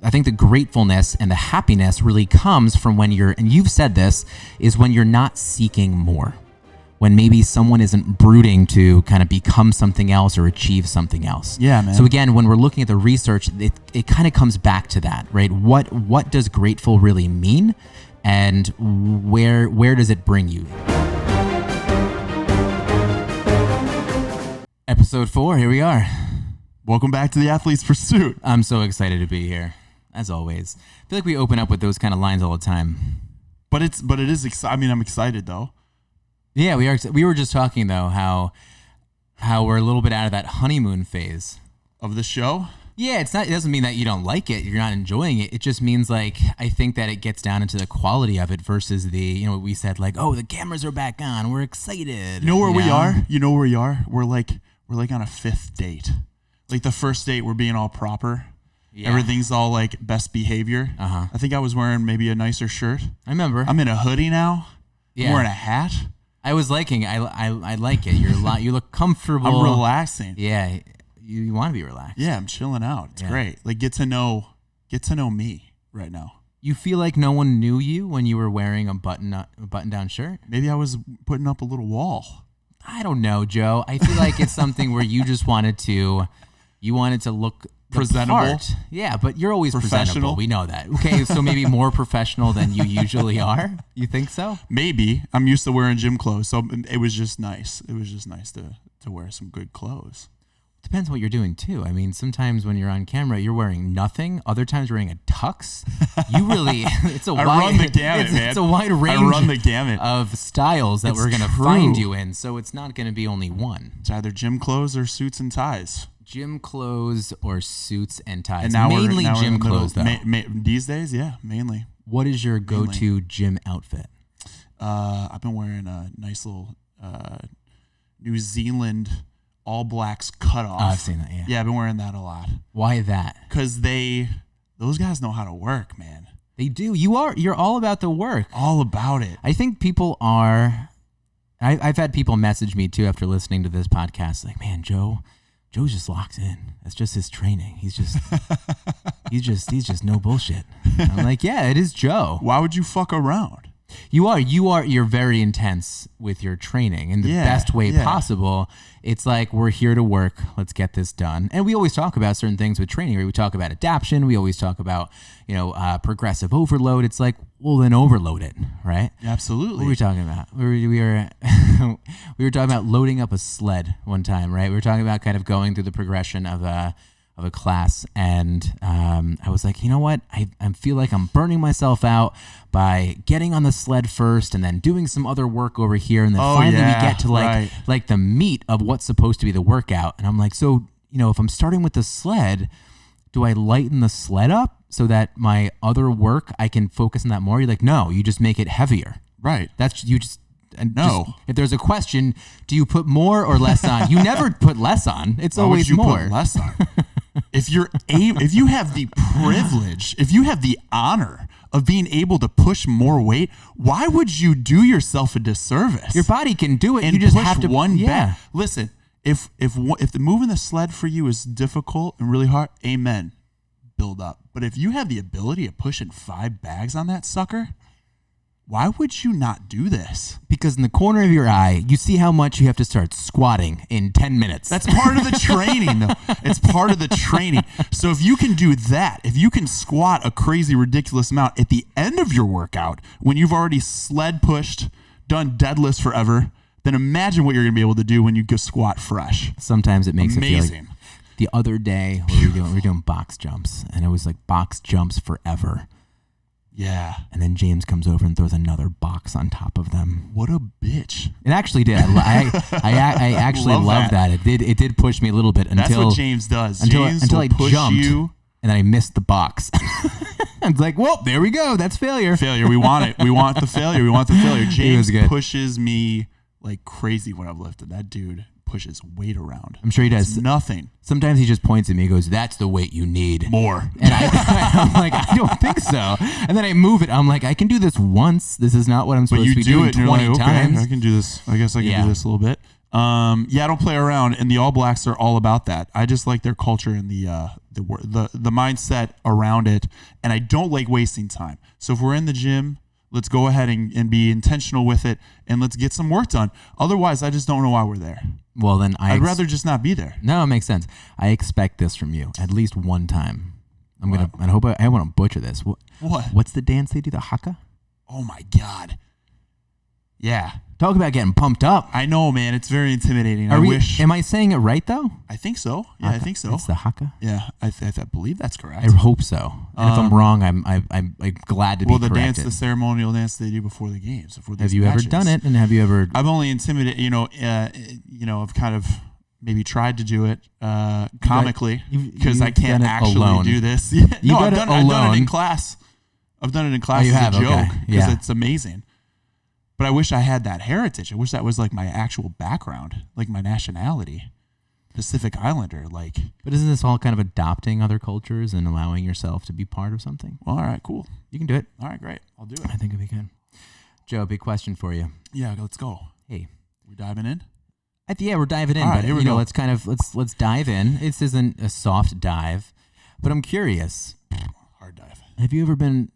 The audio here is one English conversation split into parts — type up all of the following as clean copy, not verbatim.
I think the gratefulness and the happiness really comes from when you're, and you've said this, is when you're not seeking more. When maybe someone isn't brooding to kind of become something else or achieve something else. Yeah, man. So again, when we're looking at the research, it kind of comes back to that, right? What does grateful really mean, and where does it bring you? Episode 4, here we are. Welcome back to the Athlete's Pursuit. I'm so excited to be here, as always. I feel like we open up with those kind of lines all the time. But it is exciting. I mean, I'm excited though. Yeah, we are. We were just talking though how we're a little bit out of that honeymoon phase Of the show? Yeah, it doesn't mean that you don't like it, you're not enjoying it. It just means like I think that it gets down into the quality of it versus the what we said, like, oh, the cameras are back on, we're excited. You know where we are? You know where we are? We're like on a 5th date. Like the first date, we're being all proper. Yeah. Everything's all like best behavior. Uh-huh. I think I was wearing maybe a nicer shirt. I remember. I'm in a hoodie now. Yeah. I'm wearing a hat. I was liking. I like it. You look comfortable. I'm relaxing. Yeah, you want to be relaxed. Yeah, I'm chilling out. It's great. Like get to know me right now. You feel like no one knew you when you were wearing a button-down shirt? Maybe I was putting up a little wall. I don't know, Joe. I feel like it's something where you just wanted to look presentable. Part. Yeah, but you're always presentable. We know that. Okay, so maybe more professional than you usually are. You think so? Maybe. I'm used to wearing gym clothes, so it was just nice. It was just nice to wear some good clothes. Depends what you're doing too. I mean, sometimes when you're on camera, you're wearing nothing. Other times you're wearing a tux. You really, it's a I wide, run the gamut, man. It's a wide range. I run the gamut of styles that we're gonna find you in. So it's not gonna be only one. It's either gym clothes or suits and ties. Gym clothes or suits and ties. And now mainly gym clothes, though. These days, yeah, mainly. What is your go-to gym outfit? I've been wearing a nice little New Zealand All Blacks cutoff. Oh, I've seen that, yeah. Yeah, I've been wearing that a lot. Why that? Because those guys know how to work, man. They do. You're all about the work. All about it. I think people are. I've had people message me too after listening to this podcast, like, man, Joe just locks in. That's just his training. He's just no bullshit. I'm like, yeah, it is Joe. Why would you fuck around? You're very intense with your training in the best way possible. It's like, we're here to work. Let's get this done. And we always talk about certain things with training, right? We talk about adaptation. We always talk about, progressive overload. It's like, well, then overload it, right? Absolutely. What were we talking about? We were we were talking about loading up a sled one time, right? We were talking about kind of going through the progression of a class, and I was like, you know what? I feel like I'm burning myself out by getting on the sled first and then doing some other work over here, and then finally we get to like the meat of what's supposed to be the workout. And I'm like, so, if I'm starting with the sled, do I lighten the sled up so that my other work, I can focus on that more? You're like, no, you just make it heavier. Right. That's you just. No. If there's a question, do you put more or less on? You never put less on. It's always more. Why would you put less on? If you have the privilege, if you have the honor of being able to push more weight, why would you do yourself a disservice? Your body can do it. And you just push have to one back. Listen, if the moving the sled for you is difficult and really hard, amen. Build up. But if you have the ability of pushing 5 bags on that sucker, why would you not do this? Because in the corner of your eye, you see how much you have to start squatting in 10 minutes. That's part of the training, though. It's part of the training. So if you can do that, if you can squat a crazy, ridiculous amount at the end of your workout, when you've already sled pushed, done deadlifts forever, then imagine what you're going to be able to do when you go squat fresh. Sometimes it makes amazing. It feel like the other day we were doing box jumps, and it was like box jumps forever. Yeah. And then James comes over and throws another box on top of them. What a bitch. It actually did. I actually love that. It did push me a little bit until that's what James does. Until I push jumped you. And then I missed the box. It's like, well, there we go. That's failure. Failure. We want it. We want the failure. We want the failure. James pushes me like crazy when I've lifted. That dude pushes weight around. I'm sure he does. It's nothing. Sometimes he just points at me and goes, that's the weight you need. More. And I'm like, I don't think so. And then I move it. I'm like, I can do this once. This is not what I'm supposed to be doing 20 times. I can do this. I guess I can do this a little bit. I don't play around, and the All Blacks are all about that. I just like their culture and the the mindset around it, and I don't like wasting time. So if we're in the gym, let's go ahead and be intentional with it, and let's get some work done. Otherwise, I just don't know why we're there. Well, then I'd rather just not be there. No, it makes sense. I expect this from you at least one time. I hope I want to butcher this. What? What's the dance they do? The haka? Oh my God. Yeah. Talk about getting pumped up. I know, man. It's very intimidating. Am I saying it right though? I think so. Yeah, I think so. It's the haka. Yeah, I believe that's correct. I hope so. And if I'm wrong, I'm glad to be corrected. Well, the ceremonial dance they do before the games. Have you ever done it? And have you ever? I've only intimidated. I've kind of maybe tried to do it comically because I can't actually do this. I've done it in class. I've done it in class as a joke because it's amazing. But I wish I had that heritage. I wish that was like my actual background, like my nationality, Pacific Islander. But isn't this all kind of adopting other cultures and allowing yourself to be part of something? Well, all right, cool. You can do it. All right, great. I'll do it. I think it'd be good. Joe, big question for you. Yeah, let's go. Hey, we diving in? We're diving in. All right, here we go. Let's dive in. This isn't a soft dive, but I'm curious. Hard dive. Have you ever been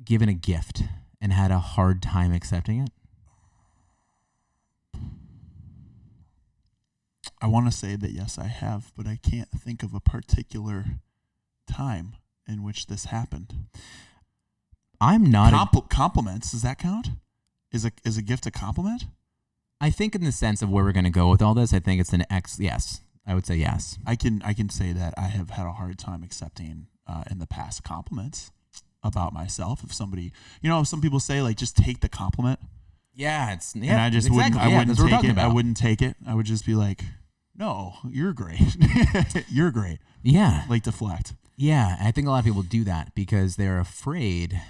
given a gift and had a hard time accepting it? I want to say that yes, I have, but I can't think of a particular time in which this happened. I'm not compliments. Does that count? Is a gift a compliment? I think in the sense of where we're going to go with all this, I think it's an yes. I would say yes. I can say that I have had a hard time accepting in the past compliments about myself. If somebody, some people say just take the compliment. Yeah, and I just wouldn't take it. I wouldn't take it. I would just be like, no, you're great. You're great. Yeah. Deflect. Yeah. I think a lot of people do that because they're afraid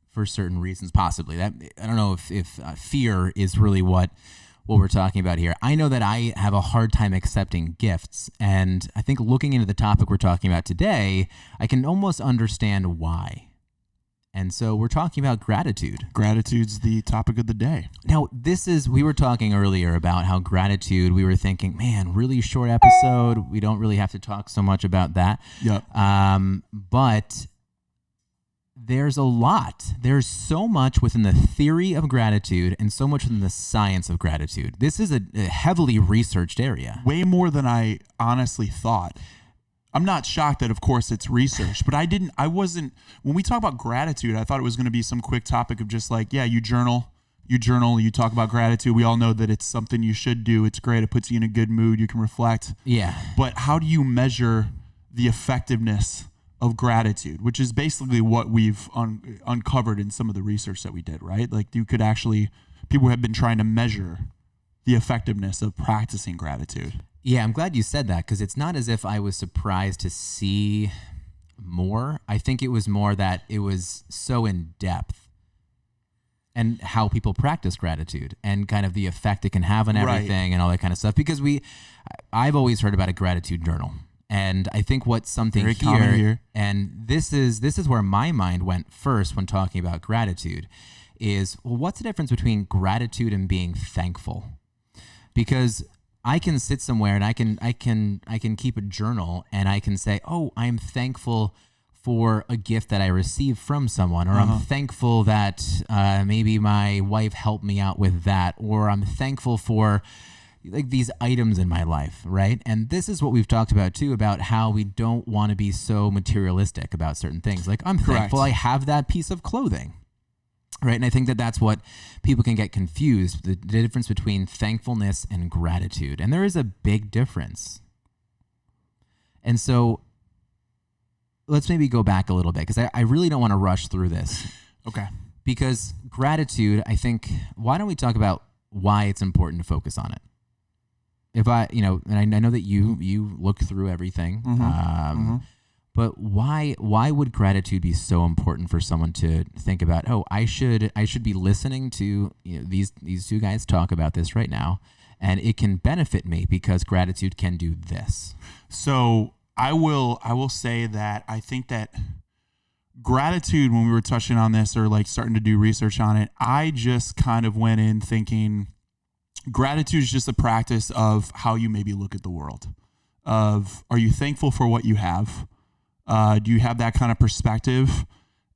for certain reasons, possibly. That I don't know if fear is really what we're talking about here. I know that I have a hard time accepting gifts, and I think looking into the topic we're talking about today, I can almost understand why. And so we're talking about gratitude. Gratitude's the topic of the day. Now, we were talking earlier about how gratitude, we were thinking, man, really short episode. We don't really have to talk so much about that. Yep. But there's a lot. There's so much within the theory of gratitude and so much within the science of gratitude. This is a heavily researched area. Way more than I honestly thought. I'm not shocked that, of course, it's research, but when we talk about gratitude, I thought it was going to be some quick topic of just you journal, you talk about gratitude. We all know that it's something you should do. It's great. It puts you in a good mood. You can reflect. Yeah. But how do you measure the effectiveness of gratitude, which is basically what we've uncovered in some of the research that we did, right? People have been trying to measure the effectiveness of practicing gratitude. Yeah, I'm glad you said that because it's not as if I was surprised to see more. I think it was more that it was so in depth and how people practice gratitude and kind of the effect it can have on everything and all that kind of stuff. Because I've always heard about a gratitude journal. And I think what's something very common here, and this is where my mind went first when talking about gratitude, is what's the difference between gratitude and being thankful? Because I can sit somewhere and I can keep a journal and I can say, oh, I'm thankful for a gift that I received from someone, or I'm thankful that maybe my wife helped me out with that, or I'm thankful for these items in my life, right? And this is what we've talked about too, about how we don't want to be so materialistic about certain things. I'm thankful I have that piece of clothing. Right. And I think that's what people can get confused, the difference between thankfulness and gratitude. And there is a big difference. And so let's maybe go back a little bit because I really don't want to rush through this. Okay. Because gratitude, I think, why don't we talk about why it's important to focus on it? If and I know that you look through everything. But why would gratitude be so important for someone to think about? Oh, I should be listening to these two guys talk about this right now, and it can benefit me because gratitude can do this. So I will say that I think that gratitude, when we were touching on this or starting to do research on it, I just kind of went in thinking gratitude is just a practice of how you maybe look at the world. of, are you thankful for what you have? Do you have that kind of perspective?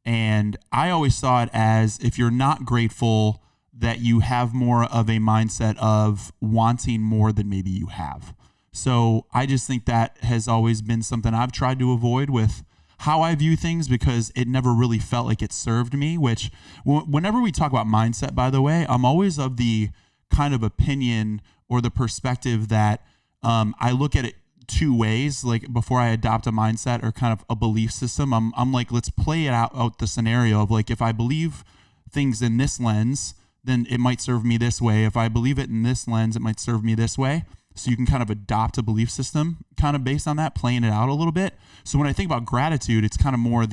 And I always saw it as, if you're not grateful, that you have more of a mindset of wanting more than maybe you have. So I just think that has always been something I've tried to avoid with how I view things, because it never really felt like it served me, which whenever we talk about mindset, by the way, I'm always of the kind of opinion or the perspective that I look at it two ways. Like, before I adopt a mindset or kind of a belief system, I'm like, let's play it out the scenario of, like, if I believe things in this lens, then it might serve me this way. If I believe it in this lens, it might serve me this way. So you can kind of adopt a belief system kind of based on that, playing it out a little bit. So when I think about gratitude, it's kind of more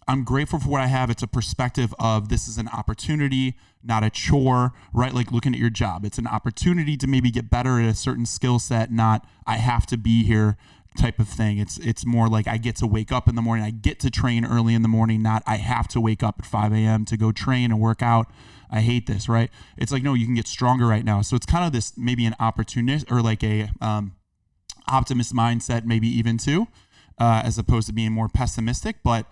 I'm grateful for what I have. It's a perspective of, this is an opportunity, not a chore, right? Like looking at your job. It's an opportunity to maybe get better at a certain skill set, not I have to be here type of thing. It's more like, I get to wake up in the morning. I get to train early in the morning, not I have to wake up at 5 a.m. to go train and work out. I hate this, right? It's like, no, you can get stronger right now. So it's kind of this, maybe an opportunist, or like a optimist mindset, maybe even too, as opposed to being more pessimistic. But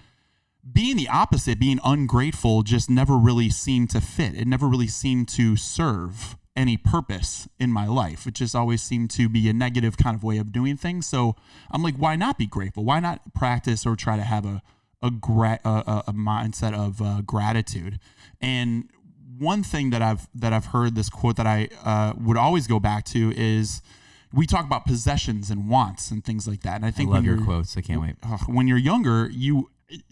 being the opposite, being ungrateful, just never really seemed to fit. It never really seemed to serve any purpose in my life. It just always seemed to be a negative kind of way of doing things. So I'm like, why not be grateful? Why not practice or try to have a mindset of gratitude? And one thing that I've heard, this quote that I would always go back to, is we talk about possessions and wants and things like that. And I think I love your quotes. I can't wait. When you're younger,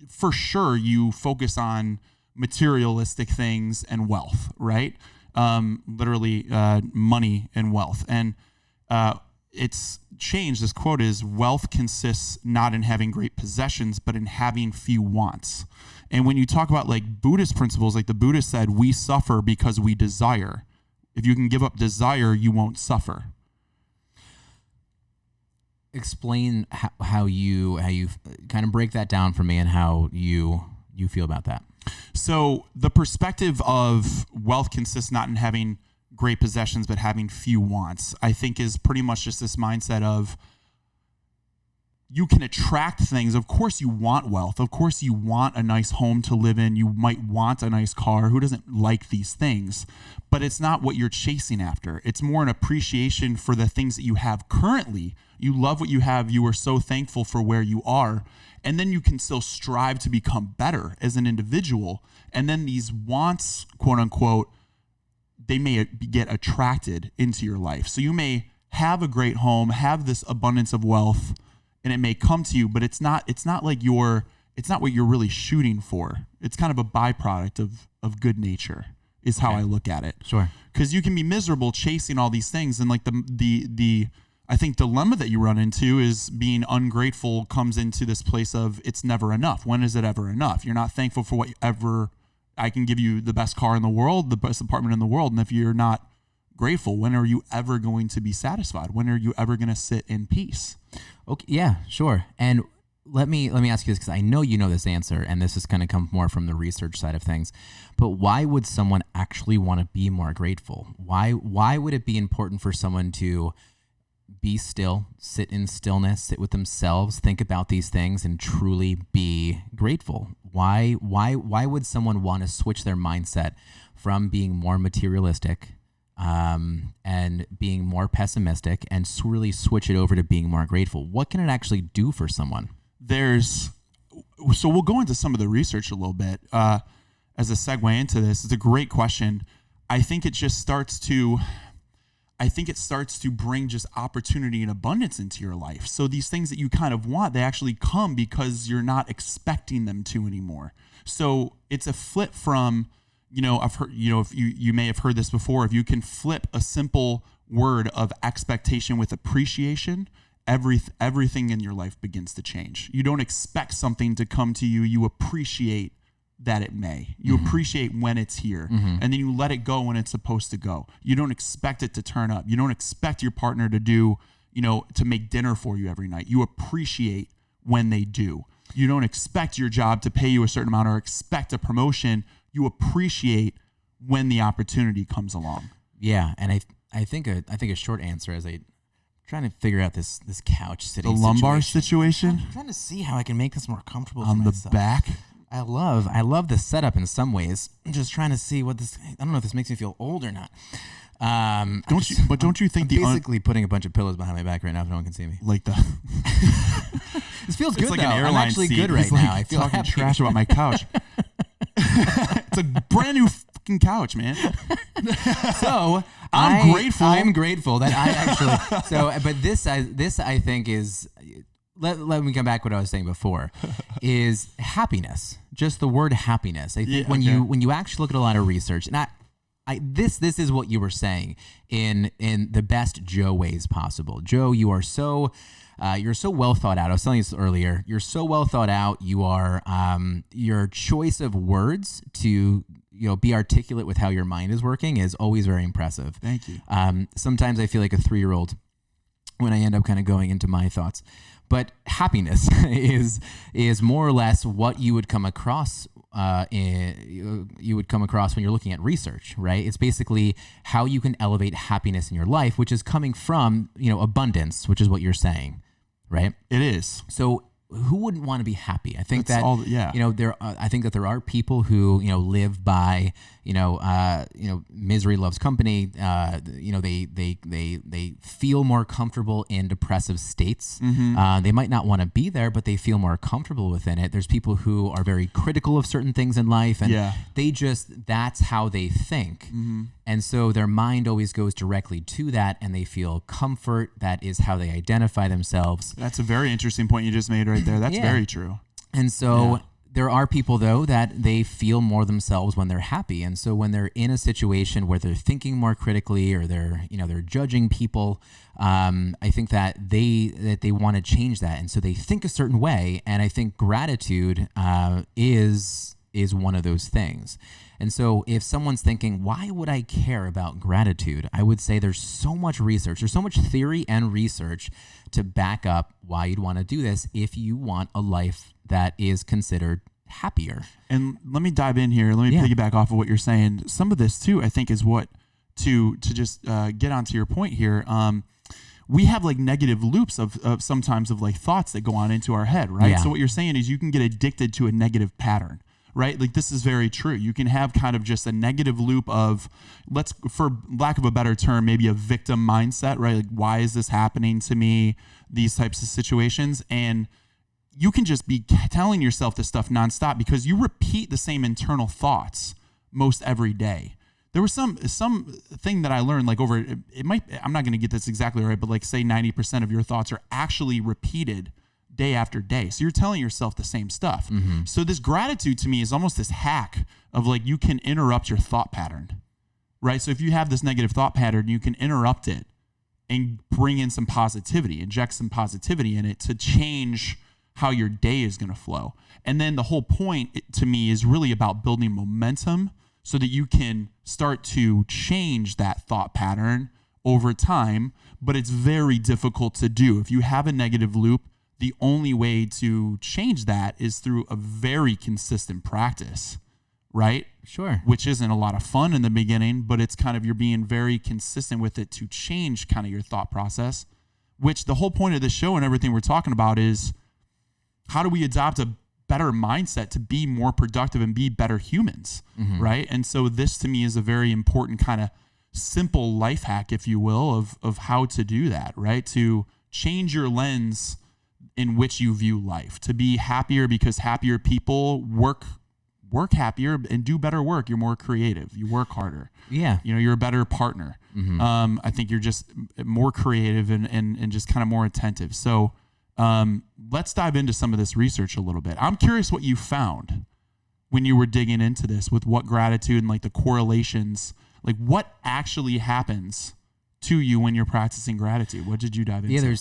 for sure you focus on materialistic things and wealth, right? Literally money and wealth. And it's changed. This quote is, wealth consists not in having great possessions, but in having few wants. And when you talk about like Buddhist principles, like the Buddha said, we suffer because we desire. If you can give up desire, you won't suffer. Explain how you kind of break that down for me, and how you feel about that. So the perspective of wealth consists not in having great possessions, but having few wants, I think is pretty much just this mindset of, you can attract things. Of course you want wealth. Of course you want a nice home to live in. You might want a nice car. Who doesn't like these things? But it's not what you're chasing after. It's more an appreciation for the things that you have currently. You love what you have. You are so thankful for where you are. And then you can still strive to become better as an individual. And then these wants, quote unquote, they may get attracted into your life. So you may have a great home, have this abundance of wealth, and it may come to you, but it's not what you're really shooting for. It's kind of a byproduct of good nature, is how I look at it. Sure. Because you can be miserable chasing all these things, and like the I think dilemma that you run into is being ungrateful comes into this place of, it's never enough. When is it ever enough? You're not thankful for whatever. I can give you the best car in the world, the best apartment in the world, and if you're not grateful, when are you ever going to be satisfied? When are you ever going to sit in peace? Okay, yeah, sure. And let me ask you this, because I know you know this answer, and this is going to come more from the research side of things. But why would someone actually want to be more grateful? Why would it be important for someone to be still, sit in stillness, sit with themselves, think about these things, and truly be grateful? Why would someone want to switch their mindset from being more materialistic and being more pessimistic, and really switch it over to being more grateful? What can it actually do for someone? So we'll go into some of the research a little bit as a segue into this. It's a great question. I think it starts to bring just opportunity and abundance into your life. So these things that you kind of want, they actually come because you're not expecting them to anymore. So it's a flip from, I've heard, if you may have heard this before, if you can flip a simple word of expectation with appreciation, everything in your life begins to change. You don't expect something to come to you. You appreciate that it may. You appreciate when it's here, and then you let it go when it's supposed to go. You don't expect it to turn up. You don't expect your partner to do, to make dinner for you every night. You appreciate when they do. You don't expect your job to pay you a certain amount or expect a promotion. You appreciate when the opportunity comes along. Yeah, and I think a short answer, as I trying to figure out this couch The sitting lumbar situation I'm trying to see how I can make this more comfortable on for the myself. back. I love the setup in some ways. I'm just trying to see what this. I don't know if this makes me feel old or not. Don't you think I'm basically putting a bunch of pillows behind my back right now if no one can see me. like the This feels good it's like though. an airline I'm actually seat. good right He's like now. I feel talking happy. trash about my couch. It's a brand new fucking couch, man. So I'm grateful. I'm grateful that I actually. So, but this I think is. Let me come back to what I was saying before, is happiness. Just the word happiness. I think when you actually look at a lot of research, and this is what you were saying in the best Joe ways possible. Joe, you are so you're so well thought out. I was telling you this earlier. You're so well thought out. You are your choice of words to be articulate with how your mind is working is always very impressive. Thank you. Sometimes I feel like a 3-year-old when I end up kind of going into my thoughts. But happiness is more or less what you would come across when you're looking at research, right? It's basically how you can elevate happiness in your life, which is coming from abundance, which is what you're saying, right? It is. So who wouldn't want to be happy? I think That's I think that there are people who live by misery loves company. They feel more comfortable in depressive states. Mm-hmm. They might not want to be there, but they feel more comfortable within it. There's people who are very critical of certain things in life, and that's how they think. Mm-hmm. And so their mind always goes directly to that, and they feel comfort. That is how they identify themselves. That's a very interesting point you just made right there. That's very true. And so there are people, though, that they feel more themselves when they're happy. And so when they're in a situation where they're thinking more critically or they're judging people, I think that they want to change that. And so they think a certain way. And I think gratitude is one of those things. And so if someone's thinking, why would I care about gratitude? I would say there's so much research, there's so much theory and research to back up why you'd want to do this if you want a life that is considered happier. And let me dive in here. Let me piggyback off of what you're saying. Some of this too, I think, is what to just get onto your point here. We have like negative loops of sometimes of like thoughts that go on into our head, right? Yeah. So what you're saying is you can get addicted to a negative pattern. Right? Like this is very true. You can have kind of just a negative loop of, for lack of a better term, maybe a victim mindset, right? Like, why is this happening to me? These types of situations. And you can just be telling yourself this stuff nonstop because you repeat the same internal thoughts most every day. There was some thing that I learned, like I'm not going to get this exactly right, but like say 90% of your thoughts are actually repeated day after day. So you're telling yourself the same stuff. Mm-hmm. So this gratitude to me is almost this hack of like, you can interrupt your thought pattern, right? So if you have this negative thought pattern, you can interrupt it and bring in some positivity, inject some positivity in it to change how your day is going to flow. And then the whole point to me is really about building momentum so that you can start to change that thought pattern over time. But it's very difficult to do. If you have a negative loop, the only way to change that is through a very consistent practice, right? Sure. Which isn't a lot of fun in the beginning, but it's kind of you're being very consistent with it to change kind of your thought process, which the whole point of this show and everything we're talking about is how do we adopt a better mindset to be more productive and be better humans, right? And so this to me is a very important kind of simple life hack, if you will, of how to do that, right? To change your lens in which you view life, to be happier, because happier people work happier and do better work. You're more creative. You work harder. Yeah. You're a better partner. I think you're just more creative and just kind of more attentive. So let's dive into some of this research a little bit. I'm curious what you found when you were digging into this with what gratitude and like the correlations, like what actually happens to you when you're practicing gratitude. What did you dive into?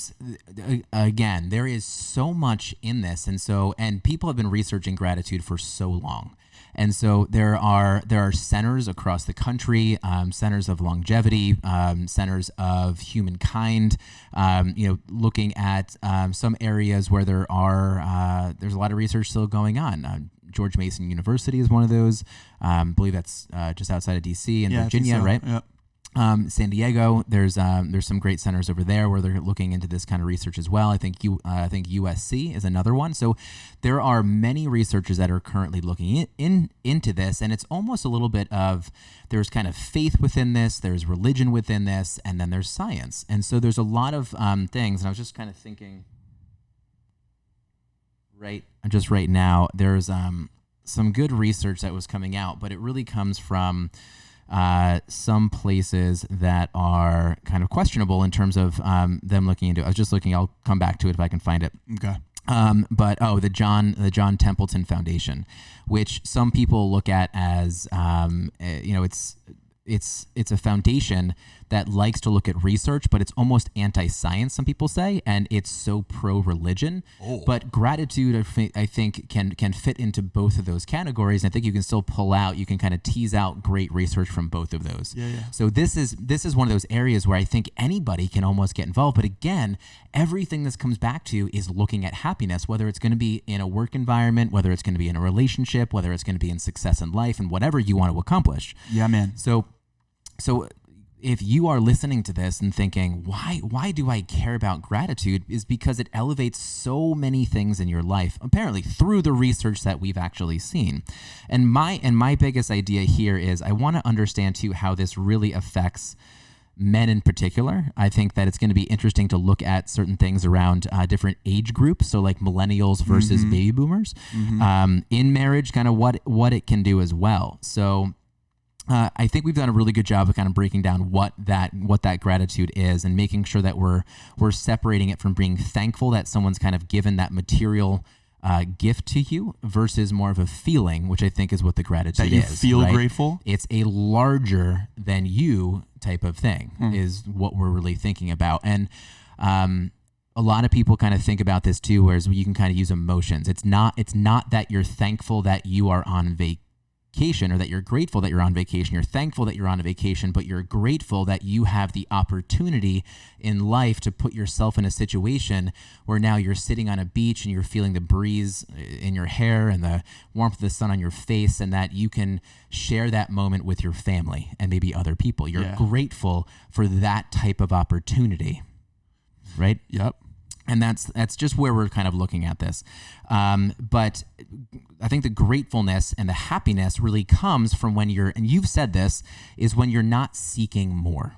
Yeah, there is so much in this. And people have been researching gratitude for so long. And so there are centers across the country, centers of longevity, centers of humankind, looking at some areas where there's a lot of research still going on. George Mason University is one of those. I believe that's just outside of DC in Virginia, right? Yep. San Diego, there's some great centers over there where they're looking into this kind of research as well. I think USC is another one. So there are many researchers that are currently looking into this, and it's almost a little bit of there's kind of faith within this, there's religion within this, and then there's science. And so there's a lot of things. And I was just kind of thinking, right now, there's some good research that was coming out, but it really comes from some places that are kind of questionable in terms of them looking into it. I was just looking, I'll come back to it if I can find it. Okay. But the John Templeton Foundation, which some people look at as it's a foundation that likes to look at research, but it's almost anti-science, some people say, and it's so pro-religion. Oh. But gratitude, I think, can fit into both of those categories. And I think you can still you can kind of tease out great research from both of those. Yeah. So this is one of those areas where I think anybody can almost get involved. But again, everything this comes back to is looking at happiness, whether it's going to be in a work environment, whether it's going to be in a relationship, whether it's going to be in success in life, and whatever you want to accomplish. Yeah, man. So if you are listening to this and thinking, why do I care about gratitude, is because it elevates so many things in your life, apparently through the research that we've actually seen. And my biggest idea here is I want to understand too how this really affects men in particular. I think that it's going to be interesting to look at certain things around different age groups. So like millennials versus baby boomers, in marriage, kind of what it can do as well. So I think we've done a really good job of kind of breaking down what that gratitude is and making sure that we're separating it from being thankful that someone's kind of given that material gift to you versus more of a feeling, which I think is what the gratitude is. That you feel grateful? It's a larger than you type of thing is what we're really thinking about. And a lot of people kind of think about this too, whereas you can kind of use emotions. It's not that you're thankful that you are on vacation or that you're grateful that you're on vacation. You're thankful that you're on a vacation, but you're grateful that you have the opportunity in life to put yourself in a situation where now you're sitting on a beach and you're feeling the breeze in your hair and the warmth of the sun on your face, and that you can share that moment with your family and maybe other people. You're grateful for that type of opportunity, right? Yep. And that's just where we're kind of looking at this. But I think the gratefulness and the happiness really comes from when and you've said this, is when you're not seeking more.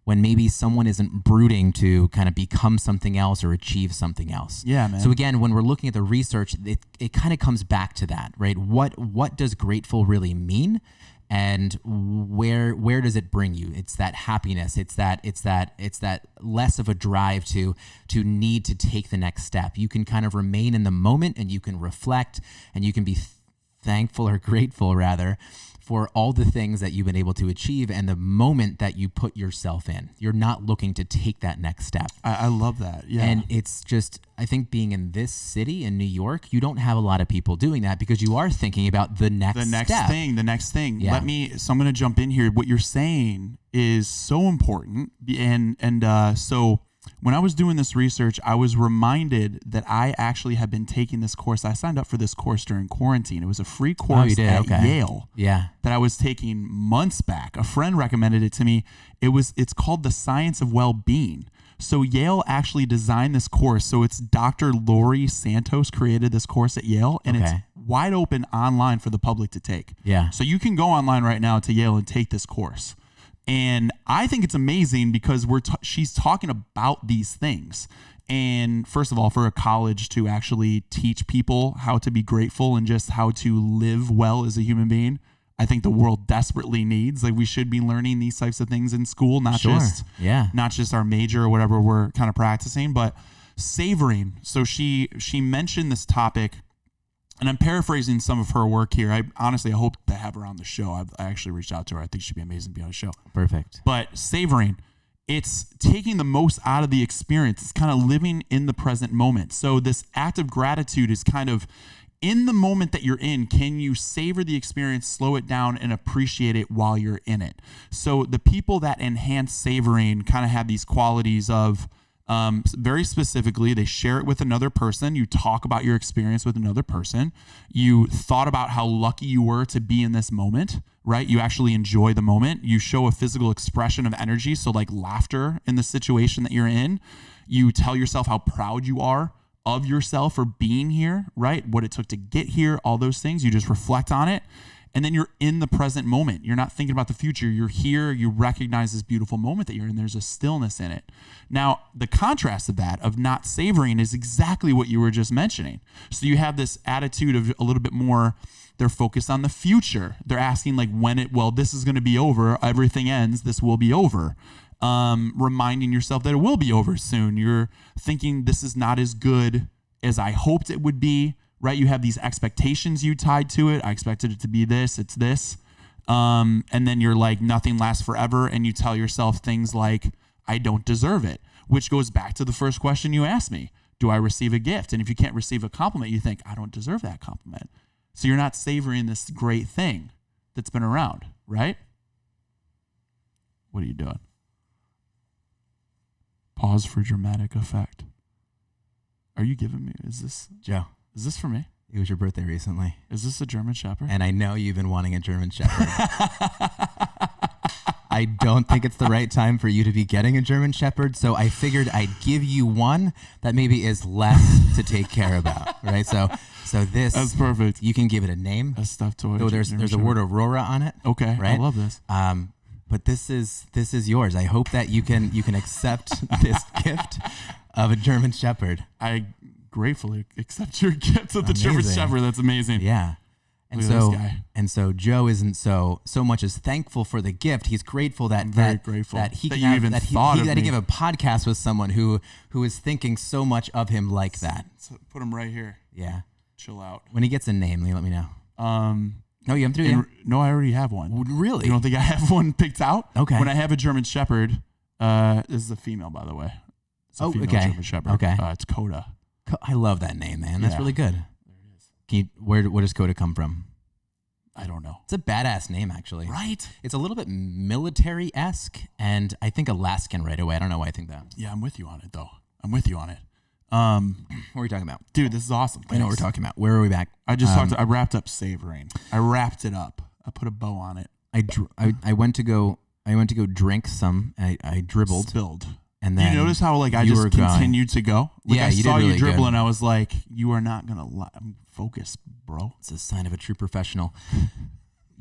When maybe someone isn't brooding to kind of become something else or achieve something else. Yeah, man. So again, when we're looking at the research, it kind of comes back to that, right? What does grateful really mean? And where does it bring you? It's that happiness. It's that less of a drive to need to take the next step. You can kind of remain in the moment, and you can reflect, and you can be thankful or grateful rather for all the things that you've been able to achieve and the moment that you put yourself in. You're not looking to take that next step. I love that. Yeah. And it's just, I think being in this city in New York, you don't have a lot of people doing that because you are thinking about the next step. The next thing. Yeah. So I'm going to jump in here. What you're saying is so important. And so when I was doing this research, I was reminded that I actually had been taking this course. I signed up for this course during quarantine. It was a free course at Yale that I was taking months back. A friend recommended it to me. It's called The Science of Well-Being. So Yale actually designed this course. So it's Dr. Laurie Santos created this course at Yale, and it's wide open online for the public to take. Yeah. So you can go online right now to Yale and take this course. And I think it's amazing because she's talking about these things. And first of all, for a college to actually teach people how to be grateful and just how to live well as a human being, I think the world desperately needs. Like, we should be learning these types of things in school, not just our major or whatever we're kind of practicing, but savoring. So she mentioned this topic, and I'm paraphrasing some of her work here. I hope to have her on the show. I actually reached out to her. I think she'd be amazing to be on the show. Perfect. But savoring, it's taking the most out of the experience. It's kind of living in the present moment. So this act of gratitude is kind of in the moment that you're in. Can you savor the experience, slow it down, and appreciate it while you're in it? So the people that enhance savoring kind of have these qualities of Very specifically, they share it with another person. You talk about your experience with another person. You thought about how lucky you were to be in this moment, right? You actually enjoy the moment. You show a physical expression of energy. So like laughter in the situation that you're in. You tell yourself how proud you are of yourself for being here, right? What it took to get here, all those things. You just reflect on it. And then you're in the present moment. You're not thinking about the future. You're here. You recognize this beautiful moment that you're in. There's a stillness in it. Now, the contrast of that, of not savoring, is exactly what you were just mentioning. So you have this attitude of a little bit more, they're focused on the future. They're asking like this is going to be over. Everything ends. This will be over. Reminding yourself that it will be over soon. You're thinking this is not as good as I hoped it would be. Right? You have these expectations you tied to it. I expected it to be this, it's this. And then you're like, nothing lasts forever. And you tell yourself things like, I don't deserve it, which goes back to the first question you asked me. Do I receive a gift? And if you can't receive a compliment, you think, I don't deserve that compliment. So you're not savoring this great thing that's been around, right? What are you doing? Pause for dramatic effect. Are you giving me, Joe. Is this for me? It was your birthday recently. Is this a German Shepherd? And I know you've been wanting a German Shepherd. I don't think it's the right time for you to be getting a German Shepherd, so I figured I'd give you one that maybe is less to take care about, right? So this, that's perfect. You can give it a name. A stuffed toy. So there's a word Aurora on it. Okay, right? I love this. But this is yours. I hope that you can accept this gift of a German Shepherd. I gratefully accept your gift of the Amazing. German Shepherd. That's amazing. Yeah. And so Joe isn't so much as thankful for the gift. He's grateful that he that can you have, even that he, thought he, of that he me. give a podcast with someone who is thinking so much of him like that. So put him right here. Yeah. Chill out. When he gets a name, let me know. No, you have to do it. No, I already have one. Really? You don't think I have one picked out? Okay. When I have a German Shepherd, this is a female, by the way. It's a female German Shepherd. Okay. It's Coda. I love that name, man. That's really good. There it is. Where does Coda come from? I don't know. It's a badass name, actually. Right? It's a little bit military-esque, and I think Alaskan right away. I don't know why I think that. Yeah, I'm with you on it, though. I'm with you on it. What are we talking about? Dude, this is awesome. I know what we're talking about. Where are we back? I wrapped up savoring. I wrapped it up. I put a bow on it. I went to go drink some. I dribbled. Spilled. And then you notice how like I just continued to go? Like Yeah, I you saw did really you dribble good. and I was like, you are not gonna I'm focused, bro. It's a sign of a true professional.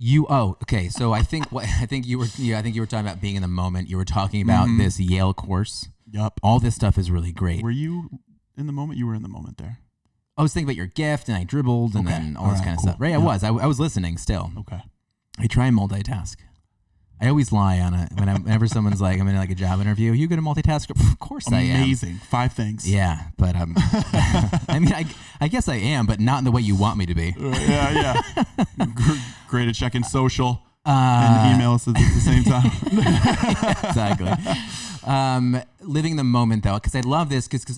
Okay. So I think you were talking about being in the moment. You were talking about this Yale course. Yup. All this stuff is really great. Were you in the moment? You were in the moment there. I was thinking about your gift, and I dribbled, and then all this kind of stuff. Right? Yep. I was listening still. Okay. I try and multitask. I always lie on it whenever someone's like, I'm in like a job interview. You good at multitask? Of course I am. Amazing. 5 things. Yeah, but I mean, I guess I am, but not in the way you want me to be. Yeah. Great at checking social and email us at the same time. Exactly. Living the moment though, because I love this because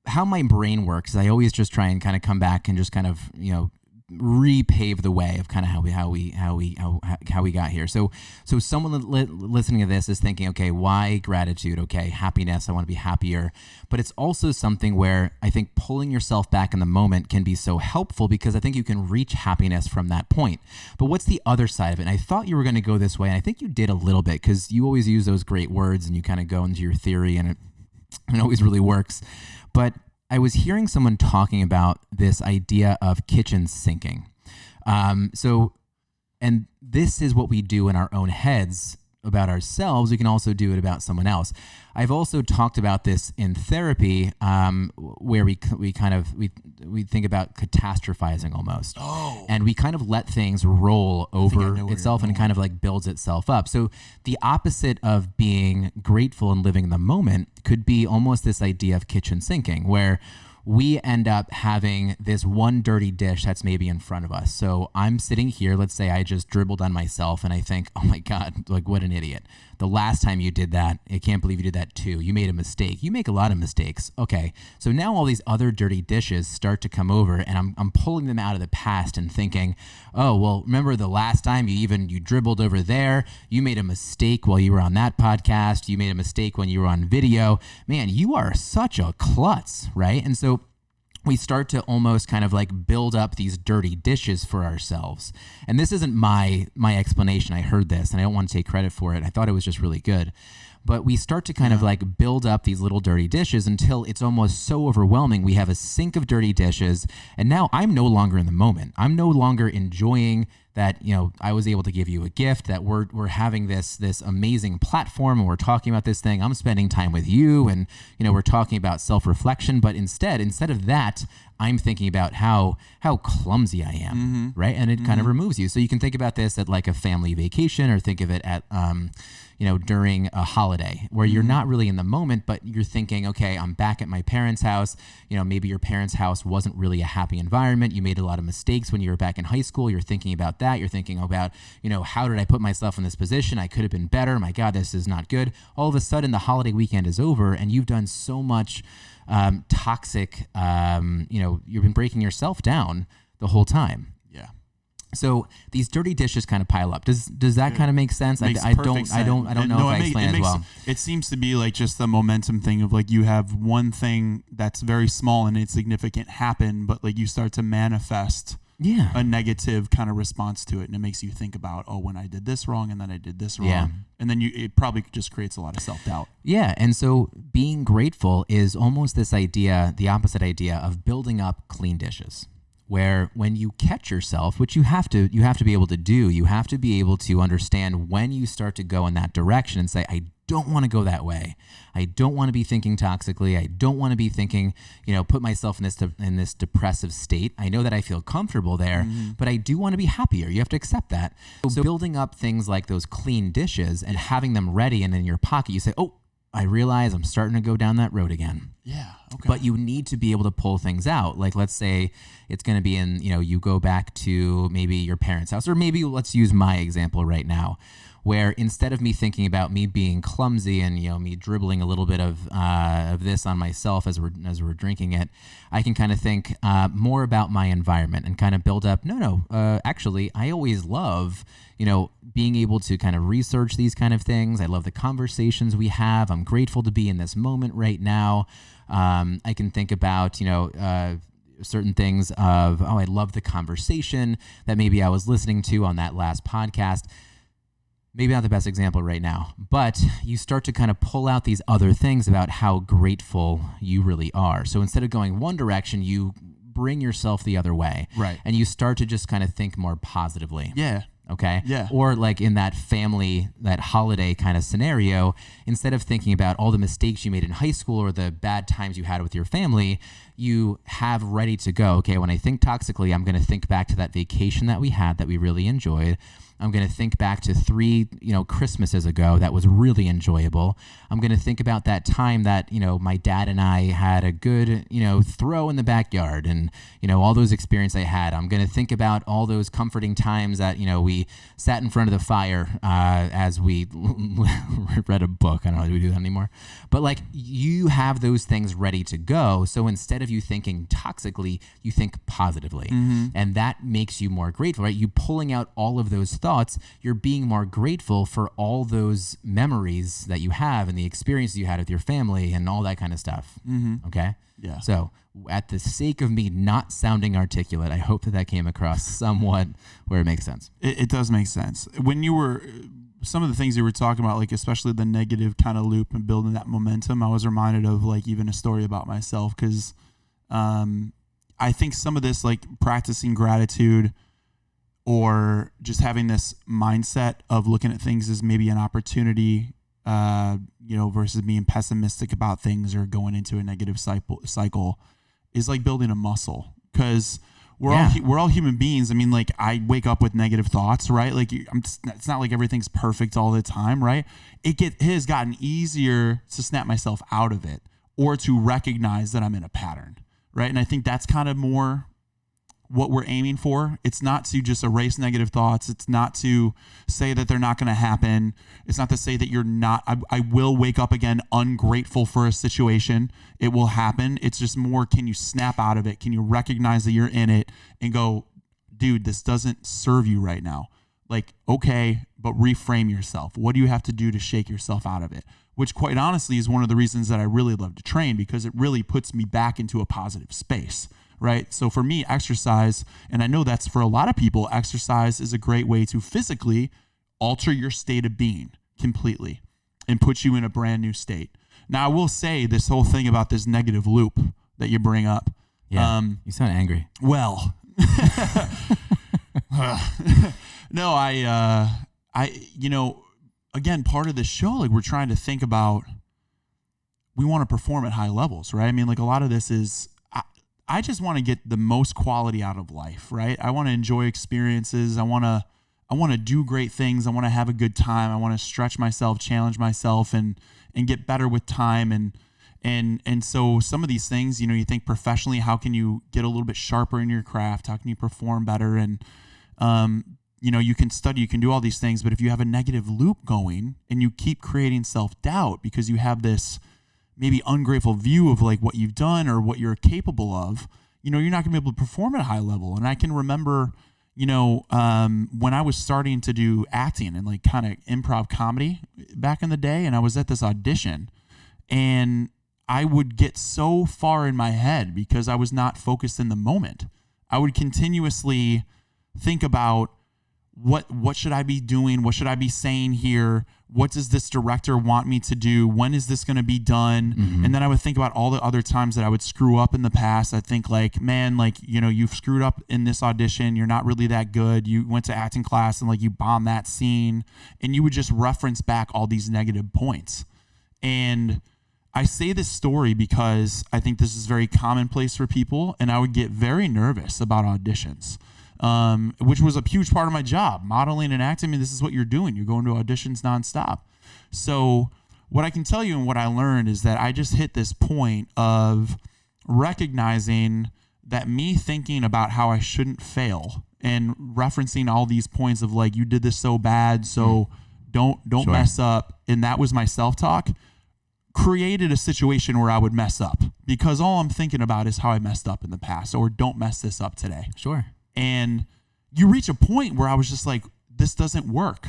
how my brain works is I always just try and kind of come back and just kind of repave the way of kind of how we got here. So someone listening to this is thinking, okay, why gratitude? Okay, happiness. I want to be happier. But it's also something where I think pulling yourself back in the moment can be so helpful because I think you can reach happiness from that point. But what's the other side of it? And I thought you were going to go this way, and I think you did a little bit because you always use those great words and you kind of go into your theory, and it always really works. But I was hearing someone talking about this idea of kitchen sinking. And this is what we do in our own heads about ourselves. We can also do it about someone else. I've also talked about this in therapy, where we think about catastrophizing almost. Oh. And we kind of let things roll over itself and kind of like builds itself up. So the opposite of being grateful and living in the moment could be almost this idea of kitchen sinking, where we end up having this one dirty dish that's maybe in front of us. So I'm sitting here, let's say I just dribbled on myself and I think, oh my God, like what an idiot. The last time you did that, I can't believe you did that too. You made a mistake. You make a lot of mistakes. Okay. So now all these other dirty dishes start to come over and I'm pulling them out of the past and thinking, oh, well, remember the last time you dribbled over there, you made a mistake while you were on that podcast, you made a mistake when you were on video. Man, you are such a klutz, right? And so we start to almost kind of like build up these dirty dishes for ourselves. And this isn't my explanation. I heard this and I don't want to take credit for it. I thought it was just really good. But we start to kind of like build up these little dirty dishes until it's almost so overwhelming. We have a sink of dirty dishes. And now I'm no longer in the moment. I'm no longer enjoying that, I was able to give you a gift, that we're having this amazing platform and we're talking about this thing. I'm spending time with you and, we're talking about self-reflection. But instead of that, I'm thinking about how clumsy I am, right? And it kind of removes you. So you can think about this at like a family vacation or think of it at, during a holiday where you're not really in the moment, but you're thinking, okay, I'm back at my parents' house. Maybe your parents' house wasn't really a happy environment. You made a lot of mistakes when you were back in high school. You're thinking about that. You're thinking about, how did I put myself in this position? I could have been better. My God, this is not good. All of a sudden the holiday weekend is over and you've done so much toxic, you've been breaking yourself down the whole time. So these dirty dishes kind of pile up. Does that kind of make sense? I don't know if I explain it well. It seems to be like just the momentum thing of like you have one thing that's very small and insignificant happen, but like you start to manifest a negative kind of response to it, and it makes you think about, oh, when I did this wrong and then I did this wrong, and then it probably just creates a lot of self-doubt. Yeah, and so being grateful is almost this idea, the opposite idea of building up clean dishes. Where when you catch yourself, which you have to be able to do, you have to be able to understand when you start to go in that direction and say, I don't want to go that way. I don't want to be thinking toxically. I don't want to be thinking, put myself in this depressive state. I know that I feel comfortable there, but I do want to be happier. You have to accept that. So building up things like those clean dishes and having them ready and in your pocket, you say, oh, I realize I'm starting to go down that road again. Yeah. Okay. But you need to be able to pull things out. Like, let's say it's going to be in, you go back to maybe your parents' house, or maybe let's use my example right now, where instead of me thinking about me being clumsy and, me dribbling a little bit of this on myself as we're drinking it, I can kind of think more about my environment and kind of build up. Actually, I always love, being able to kind of research these kind of things. I love the conversations we have. I'm grateful to be in this moment right now. I can think about, certain things of, I love the conversation that maybe I was listening to on that last podcast. Maybe not the best example right now, but you start to kind of pull out these other things about how grateful you really are. So instead of going one direction, you bring yourself the other way. Right. And you start to just kind of think more positively. Yeah. Okay. Yeah. Or like in that holiday kind of scenario, instead of thinking about all the mistakes you made in high school or the bad times you had with your family, you have ready to go. Okay. When I think toxically, I'm going to think back to that vacation that we had that we really enjoyed. I'm going to think back to 3, Christmases ago that was really enjoyable. I'm going to think about that time that, my dad and I had a good, throw in the backyard and, all those experiences I had. I'm going to think about all those comforting times that, we sat in front of the fire as we read a book. I don't know, do we do that anymore? But like you have those things ready to go. So instead of you thinking toxically, you think positively. And that makes you more grateful, right? You pulling out all of those thoughts, you're being more grateful for all those memories that you have and the experiences you had with your family and all that kind of stuff. Okay? Yeah. So at the sake of me not sounding articulate, I hope that came across somewhat where it makes sense. It does make sense. When you were, some of the things you were talking about, like especially the negative kind of loop and building that momentum, I was reminded of like even a story about myself because I think some of this, like practicing gratitude or just having this mindset of looking at things as maybe an opportunity, versus being pessimistic about things or going into a negative cycle is like building a muscle because we're all human beings. I mean, like I wake up with negative thoughts, right? Like it's not like everything's perfect all the time, right? It has gotten easier to snap myself out of it or to recognize that I'm in a pattern. right? And I think that's kind of more what we're aiming for. It's not to just erase negative thoughts. It's not to say that they're not going to happen. It's not to say that you're not, I will wake up again ungrateful for a situation. It will happen. It's just more, can you snap out of it? Can you recognize that you're in it and go, dude, this doesn't serve you right now? Like, okay, but reframe yourself. What do you have to do to shake yourself out of it? Which quite honestly is one of the reasons that I really love to train, because it really puts me back into a positive space. Right. So for me, exercise, and I know that's for a lot of people, exercise is a great way to physically alter your state of being completely and put you in a brand new state. Now, I will say this whole thing about this negative loop that you bring up. Yeah. You sound angry. Well, no, again, part of this show, like we're trying to think about, we want to perform at high levels, right? I mean, like a lot of this is, I just want to get the most quality out of life, right? I want to enjoy experiences. I want to do great things. I want to have a good time. I want to stretch myself, challenge myself, and get better with time. And so some of these things, you think professionally, how can you get a little bit sharper in your craft? How can you perform better? And you can study, you can do all these things, but if you have a negative loop going and you keep creating self-doubt because you have this maybe ungrateful view of like what you've done or what you're capable of, you're not gonna be able to perform at a high level. And I can remember, when I was starting to do acting and like kind of improv comedy back in the day, and I was at this audition, and I would get so far in my head because I was not focused in the moment. I would continuously think about what should I be doing? What should I be saying here? What does this director want me to do? When is this going to be done? Mm-hmm. And then I would think about all the other times that I would screw up in the past. I'd think like, man, like, you've screwed up in this audition. You're not really that good. You went to acting class and like you bombed that scene, and you would just reference back all these negative points. And I say this story because I think this is very commonplace for people, and I would get very nervous about auditions. Which was a huge part of my job, modeling and acting. I mean, this is what you're doing. You're going to auditions nonstop. So what I can tell you and what I learned is that I just hit this point of recognizing that me thinking about how I shouldn't fail and referencing all these points of like, you did this so bad, so don't sure. mess up. And that was my self-talk, created a situation where I would mess up because all I'm thinking about is how I messed up in the past, or don't mess this up today. Sure. And you reach a point where I was just like, this doesn't work,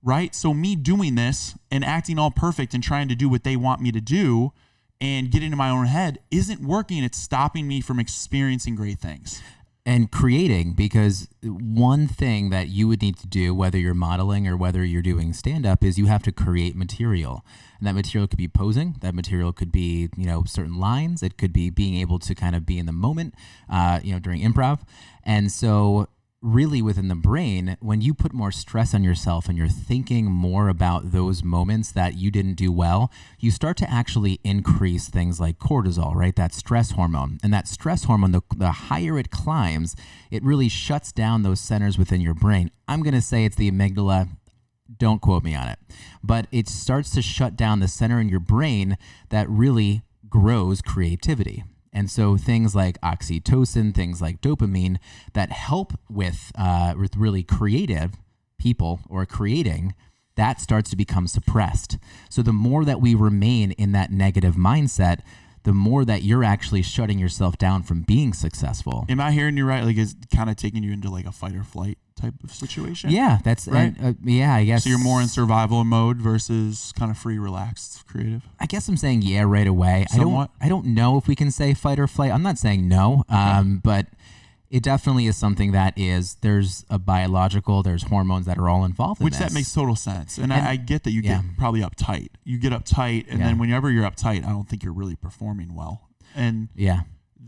right? So me doing this and acting all perfect and trying to do what they want me to do and get into my own head isn't working. It's stopping me from experiencing great things. And creating, because one thing that you would need to do, whether you're modeling or whether you're doing stand-up, is you have to create material. And that material could be posing. That material could be, certain lines. It could be being able to kind of be in the moment, during improv. And so really within the brain, when you put more stress on yourself and you're thinking more about those moments that you didn't do well, you start to actually increase things like cortisol, right? That stress hormone. And that stress hormone, the higher it climbs, it really shuts down those centers within your brain. I'm going to say it's the amygdala. Don't quote me on it. But it starts to shut down the center in your brain that really grows creativity. And so things like oxytocin, things like dopamine that help with really creative people or creating, that starts to become suppressed. So the more that we remain in that negative mindset, the more that you're actually shutting yourself down from being successful. Am I hearing you right? Like it's kind of taking you into like a fight or flight type of situation? Yeah, that's right. I guess. So you're more in survival mode versus kind of free, relaxed, creative? I guess I'm saying yeah right away. Somewhat? I don't know if we can say fight or flight. I'm not saying no, but it definitely is something that there's there's hormones that are all involved in this. Which that makes total sense. And I get that you get probably uptight. You get uptight, and then whenever you're uptight, I don't think you're really performing well. And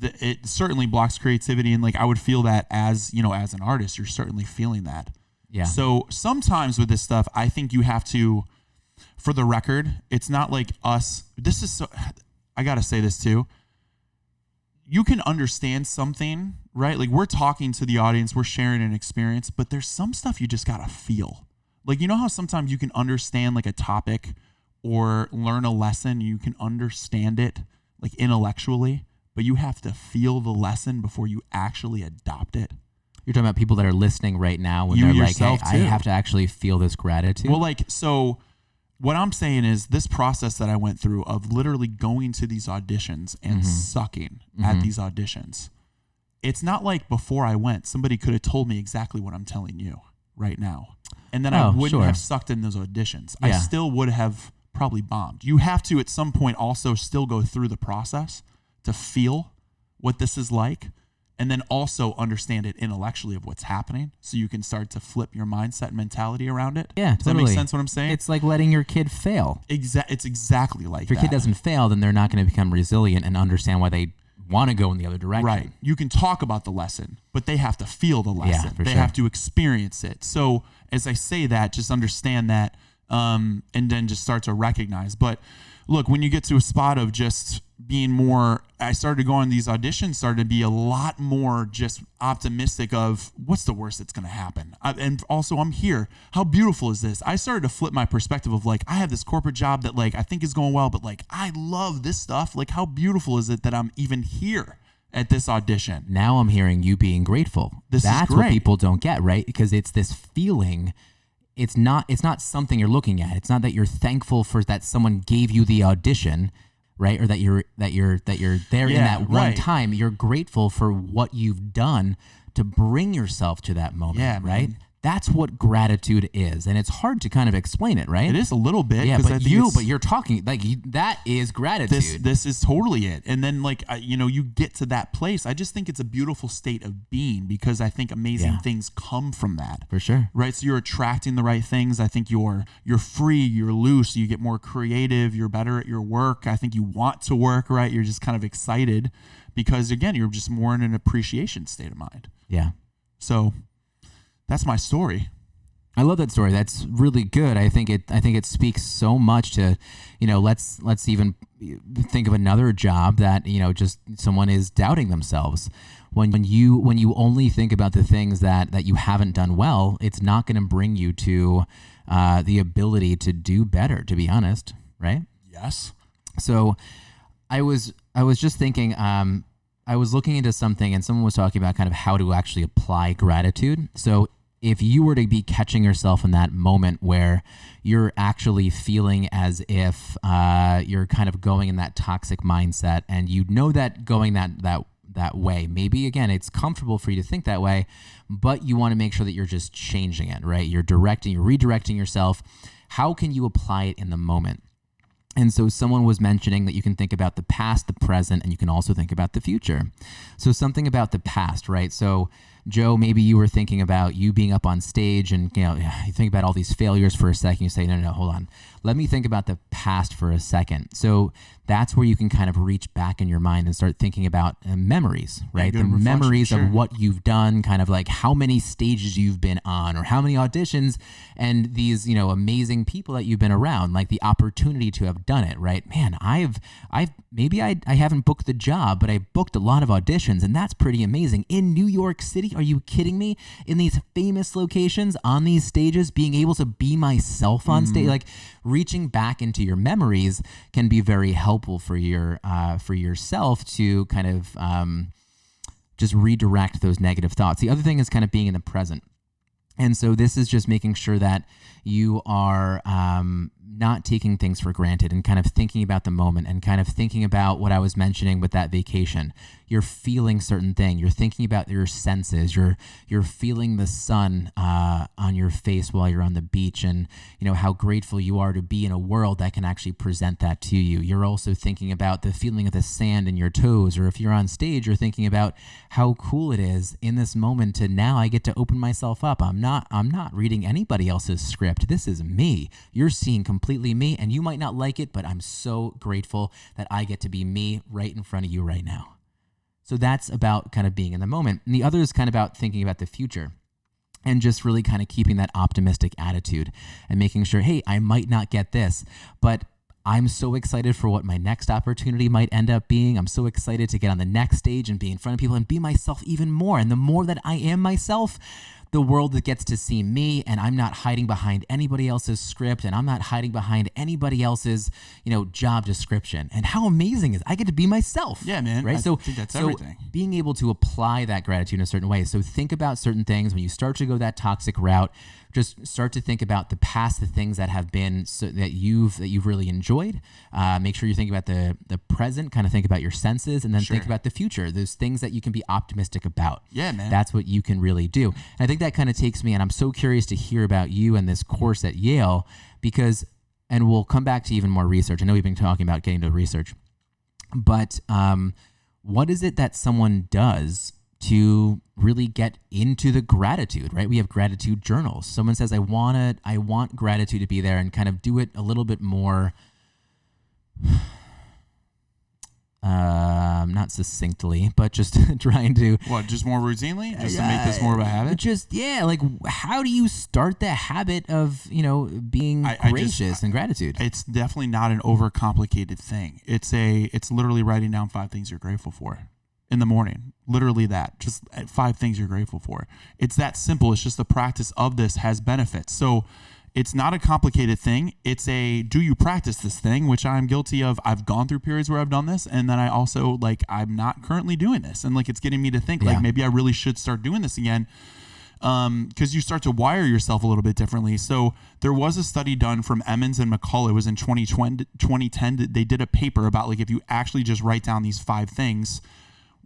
it certainly blocks creativity. And like I would feel that as an artist, you're certainly feeling that. Yeah. So sometimes with this stuff, I think you have to, for the record, it's not like us. I got to say this too. You can understand something, right? Like we're talking to the audience, we're sharing an experience, but there's some stuff you just got to feel. Like, how sometimes you can understand like a topic or learn a lesson, you can understand it like intellectually, but you have to feel the lesson before you actually adopt it. You're talking about people that are listening right now when You they're like, yourself, hey, I too. have to actually feel this gratitude. Well, like, so what I'm saying is this process that I went through of literally going to these auditions and sucking at these auditions. It's not like before I went, somebody could have told me exactly what I'm telling you right now. And then I wouldn't have sucked in those auditions. I still would have probably bombed. You have to at some point also still go through the process to feel what this is like, and then also understand it intellectually of what's happening, so you can start to flip your mindset and mentality around it. Yeah, Does that make sense what I'm saying? It's like letting your kid fail. It's exactly like If your that. kid doesn't fail, then they're not going to become resilient and understand why they want to go in the other direction. Right. You can talk about the lesson, but they have to feel the lesson. for They sure. have to experience it. So as I say that, just understand that, and then just start to recognize. But look, when you get to a spot of just being more, I started going, these auditions started to be a lot more just optimistic of what's the worst that's going to happen. And also I'm here. How beautiful is this? I started to flip my perspective of like, I have this corporate job that like, I think is going well, but like, I love this stuff. Like, how beautiful is it that I'm even here at this audition? Now I'm hearing you being grateful. This is That's what great. people don't get, right? Because it's this feeling. It's not something you're looking at. It's not that you're thankful for that someone gave you the audition, right? Or that you're there in that one right. time. You're grateful for what you've done to bring yourself to that moment, Yeah, right? man. That's what gratitude is, and it's hard to kind of explain it, right? It is a little bit. Yeah, 'cause I but think you're talking like that is gratitude. this is totally it. And then like, you get to that place. I just think it's a beautiful state of being, because I think amazing things come from that. For sure. Right. So you're attracting the right things. I think you're free, you're loose, you get more creative, you're better at your work. I think you want to work, right? You're just kind of excited because again, you're just more in an appreciation state of mind. Yeah. So that's my story. I love that story. That's really good. I think it speaks so much to, let's even think of another job that, just someone is doubting themselves. When you only think about the things that you haven't done well, it's not going to bring you to the ability to do better, to be honest, right? Yes. So I was just thinking, I was looking into something and someone was talking about kind of how to actually apply gratitude. So if you were to be catching yourself in that moment where you're actually feeling as if you're kind of going in that toxic mindset, and you know that going that way, maybe again, it's comfortable for you to think that way, but you want to make sure that you're just changing it, right? You're redirecting yourself. How can you apply it in the moment? And so someone was mentioning that you can think about the past, the present, and you can also think about the future. So something about the past, right? So Joe, maybe you were thinking about you being up on stage and, you think about all these failures for a second. You say, no, hold on. Let me think about the past for a second. So that's where you can kind of reach back in your mind and start thinking about memories, right? The memories of what you've done, kind of like how many stages you've been on or how many auditions and these, amazing people that you've been around, like the opportunity to have done it, right? Man, I haven't booked the job, but I booked a lot of auditions, and that's pretty amazing. In New York City, are you kidding me? In these famous locations, on these stages, being able to be myself on stage, like reaching back into your memories can be very helpful for yourself to kind of just redirect those negative thoughts. The other thing is kind of being in the present. And so this is just making sure that you are not taking things for granted and kind of thinking about the moment and kind of thinking about what I was mentioning with that vacation. You're feeling certain thing. You're thinking about your senses. You're feeling the sun on your face while you're on the beach, and how grateful you are to be in a world that can actually present that to you. You're also thinking about the feeling of the sand in your toes, or if you're on stage, you're thinking about how cool it is in this moment to now I get to open myself up. I'm not reading anybody else's script. This is me. You're seeing completely me, and you might not like it, but I'm so grateful that I get to be me right in front of you right now. So that's about kind of being in the moment. And the other is kind of about thinking about the future and just really kind of keeping that optimistic attitude and making sure, hey, I might not get this, but I'm so excited for what my next opportunity might end up being. I'm so excited to get on the next stage and be in front of people and be myself even more. And the more that I am myself, the world that gets to see me, and I'm not hiding behind anybody else's script, and I'm not hiding behind anybody else's, job description. And how amazing is I get to be myself. Yeah, man. Right. I think that's everything. Being able to apply that gratitude in a certain way. So think about certain things when you start to go that toxic route. Just start to think about the past, the things that have been that you've really enjoyed. Make sure you think about the present, kind of think about your senses, and then think about the future. Those things that you can be optimistic about. Yeah, man. That's what you can really do. And I think that kind of takes me, and I'm so curious to hear about you and this course at Yale, because, and we'll come back to even more research. I know we've been talking about getting to research, but what is it that someone does to really get into the gratitude, right? We have gratitude journals. Someone says, I want gratitude to be there, and kind of do it a little bit more, not succinctly, but just trying to. What, just more routinely? Just to make this more of a habit? Like how do you start the habit of, being gracious and gratitude? It's definitely not an overcomplicated thing. It's literally writing down 5 things you're grateful for in the morning. Literally that. Just 5 things you're grateful for. It's that simple. It's just the practice of this has benefits. So it's not a complicated thing. It's do you practice this thing, which I'm guilty of. I've gone through periods where I've done this, and then I also, I'm not currently doing this. And it's getting me to think, maybe I really should start doing this again. Because you start to wire yourself a little bit differently. So there was a study done from Emmons and McCullough. It was in 2010. They did a paper about if you actually just write down these 5 things,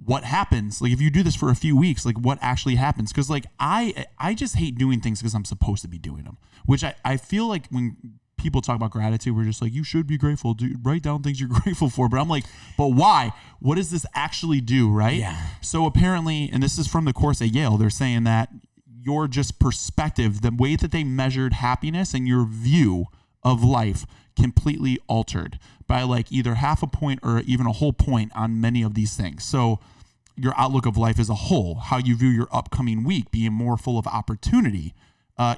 what happens? If you do this for a few weeks, what actually happens? Because I just hate doing things because I'm supposed to be doing them, which I feel like when people talk about gratitude, we're just you should be grateful. Write down things you're grateful for. But I'm but why? What does this actually do, right? Yeah. So apparently, and this is from the course at Yale, they're saying that your just perspective, the way that they measured happiness and your view of life completely altered by either half a point or even a whole point on many of these things. So your outlook of life as a whole, how you view your upcoming week being more full of opportunity,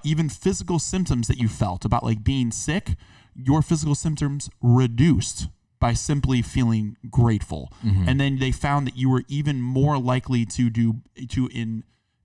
even physical symptoms that you felt about being sick, your physical symptoms reduced by simply feeling grateful. Mm-hmm. And then they found that you were even more likely to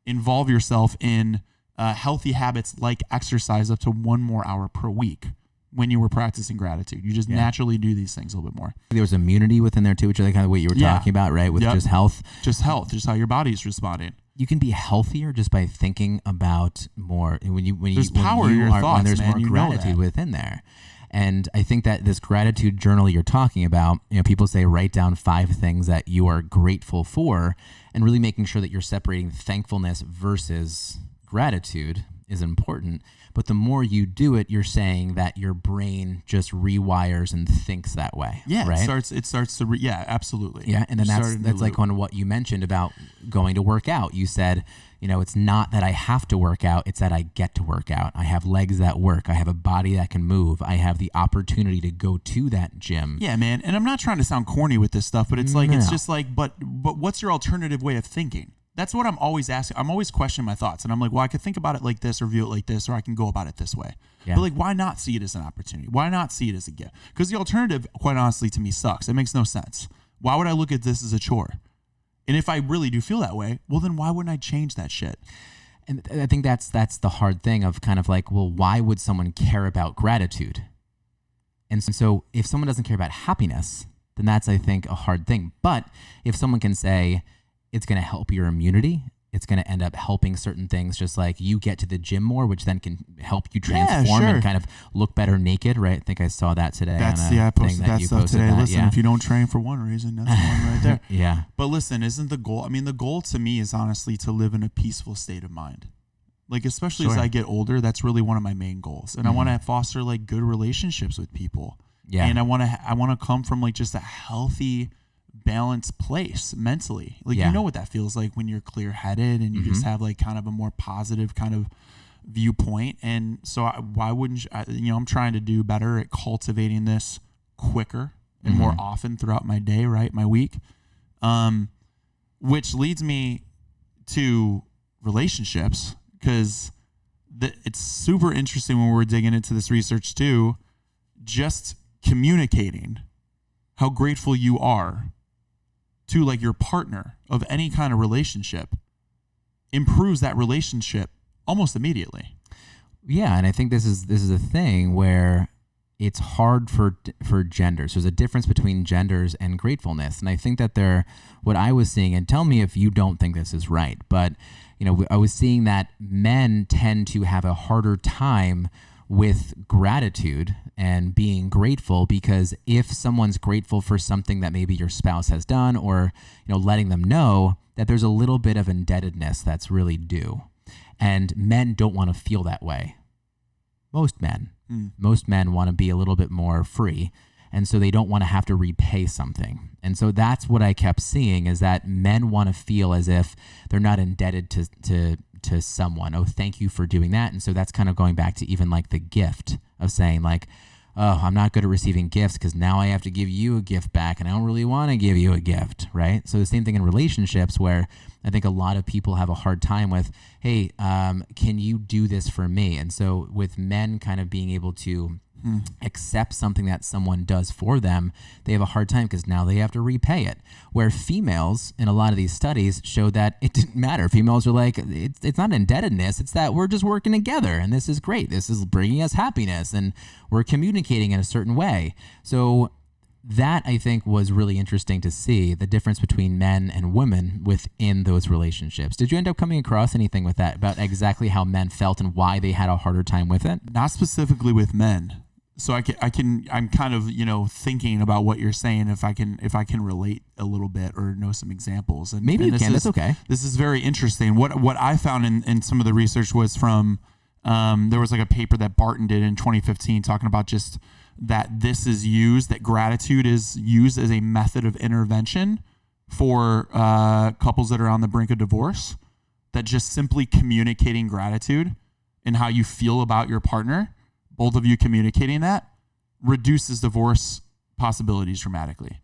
involve yourself in healthy habits like exercise up to 1 more hour per week. When you were practicing gratitude, you just naturally do these things a little bit more. There was immunity within there too, which is kind of what you were talking about, right? With just health, just how your body's responding. You can be healthier just by thinking about more there's power in your thoughts, when there's man, more gratitude within there. And I think that this gratitude journal you're talking about, people say write down 5 things that you are grateful for, and really making sure that you're separating thankfulness versus gratitude is important. But the more you do it, you're saying that your brain just rewires and thinks that way. Yeah, right? It starts to absolutely. Yeah, and then that's on what you mentioned about going to work out. You said, it's not that I have to work out, it's that I get to work out. I have legs that work. I have a body that can move. I have the opportunity to go to that gym. Yeah, man. And I'm not trying to sound corny with this stuff, but it's it's just but what's your alternative way of thinking? That's what I'm always asking. I'm always questioning my thoughts. And I'm I could think about it like this or view it like this, or I can go about it this way. Yeah. But why not see it as an opportunity? Why not see it as a gift? Because the alternative, quite honestly, to me sucks. It makes no sense. Why would I look at this as a chore? And if I really do feel that way, well, then why wouldn't I change that shit? And I think that's the hard thing of kind of well, why would someone care about gratitude? And so if someone doesn't care about happiness, then that's, I think, a hard thing. But if someone can say, it's going to help your immunity, it's going to end up helping certain things, just you get to the gym more, which then can help you transform and kind of look better naked, right? I think I saw that today. I posted that stuff today. Listen, if you don't train for one reason, that's one right there. Yeah. But listen, isn't the goal, the goal to me is honestly to live in a peaceful state of mind. Especially as I get older, that's really one of my main goals. And I want to foster good relationships with people. Yeah. And I want to come from just a healthy, balanced place mentally. You know what that feels like when you're clear-headed and you just have kind of a more positive kind of viewpoint. And so why wouldn't you, I'm trying to do better at cultivating this quicker and more often throughout my day, right? My week. Which leads me to relationships, because it's super interesting when we're digging into this research too, just communicating how grateful you are to your partner of any kind of relationship improves that relationship almost immediately. Yeah, and I think this is a thing where it's hard for genders. There's a difference between genders and gratefulness, and I think that what I was seeing, and tell me if you don't think this is right, but I was seeing that men tend to have a harder time with gratitude and being grateful, because if someone's grateful for something that maybe your spouse has done, or letting them know that there's a little bit of indebtedness that's really due. And men don't want to feel that way. Most men want to be a little bit more free. And so they don't want to have to repay something. And so that's what I kept seeing, is that men want to feel as if they're not indebted to someone. Oh, thank you for doing that. And so that's kind of going back to even like the gift of saying like, oh, I'm not good at receiving gifts because now I have to give you a gift back and I don't really want to give you a gift, right? So the same thing in relationships, where I think a lot of people have a hard time with, hey, can you do this for me? And so with men kind of being able to accept something that someone does for them, they have a hard time because now they have to repay it. Where females, in a lot of these studies, showed that it didn't matter. Females are like, it's not indebtedness, it's that we're just working together and this is great. This is bringing us happiness and we're communicating in a certain way. So that, I think, was really interesting to see the difference between men and women within those relationships. Did you end up coming across anything with that about exactly how men felt and why they had a harder time with it? Not specifically with men. So I'm kind of, thinking about what you're saying, if I can relate a little bit or know some examples. And maybe you can, that's okay. This is very interesting. What I found in some of the research was from, there was like a paper that Barton did in 2015 talking about just that that gratitude is used as a method of intervention for couples that are on the brink of divorce, that just simply communicating gratitude and how you feel about your partner, both of you communicating that, reduces divorce possibilities dramatically.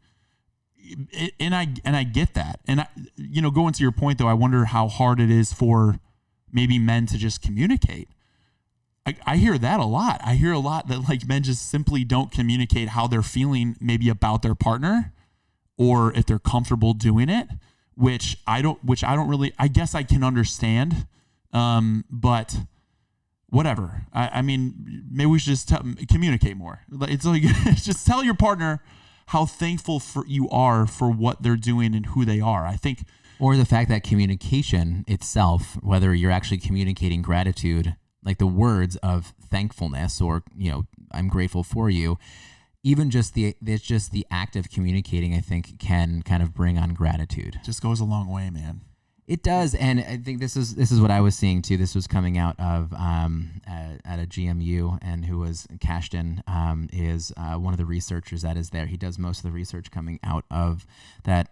And I get that. And going to your point though, I wonder how hard it is for maybe men to just communicate. I hear that a lot. I hear a lot that like men just simply don't communicate how they're feeling maybe about their partner, or if they're comfortable doing it, which I don't really, I guess I can understand. But whatever. I mean, maybe we should just communicate more. It's like, just tell your partner how thankful you are for what they're doing and who they are. I think, or the fact that communication itself, whether you're actually communicating gratitude, like the words of thankfulness, or I'm grateful for you, even just the act of communicating, I think, can kind of bring on gratitude. Just goes a long way, man. It does, and I think this is what I was seeing too. This was coming out of at a GMU, and who was Cashton is one of the researchers that is there. He does most of the research coming out of that.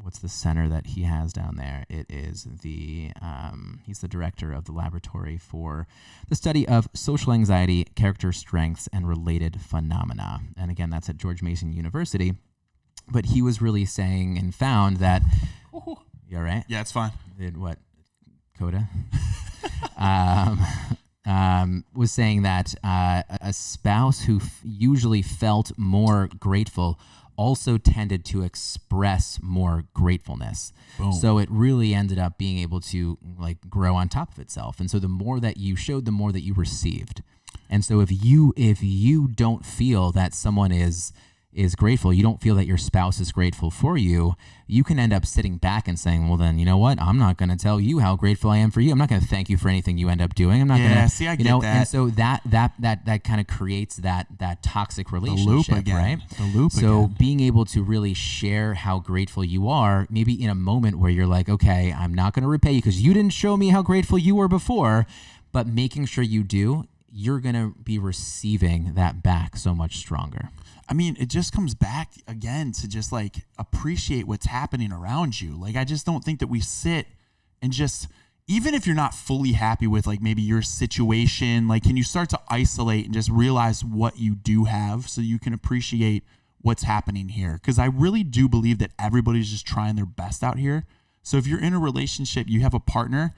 What's the center that he has down there? It is he's the director of the laboratory for the study of social anxiety, character strengths, and related phenomena. And again, that's at George Mason University. But he was really saying and found that. You all right? Yeah, it's fine. Did what? Coda? Was saying that a spouse who usually felt more grateful also tended to express more gratefulness. Boom. So it really ended up being able to like grow on top of itself. And so the more that you showed, the more that you received. And so if you don't feel that someone is grateful, you don't feel that your spouse is grateful for you, you can end up sitting back and saying, well, then, you know what? I'm not going to tell you how grateful I am for you. I'm not going to thank you for anything you end up doing. I'm not going to, see, I get that. And so that kind of creates that toxic relationship, right? The loop so again. Being able to really share how grateful you are, maybe in a moment where you're like, okay, I'm not going to repay you because you didn't show me how grateful you were before, but making sure you do, you're going to be receiving that back so much stronger. I mean, it just comes back again to just like appreciate what's happening around you. Like, I just don't think that we sit and just, even if you're not fully happy with like maybe your situation, like, can you start to isolate and just realize what you do have so you can appreciate what's happening here? Because I really do believe that everybody's just trying their best out here. So if you're in a relationship, you have a partner,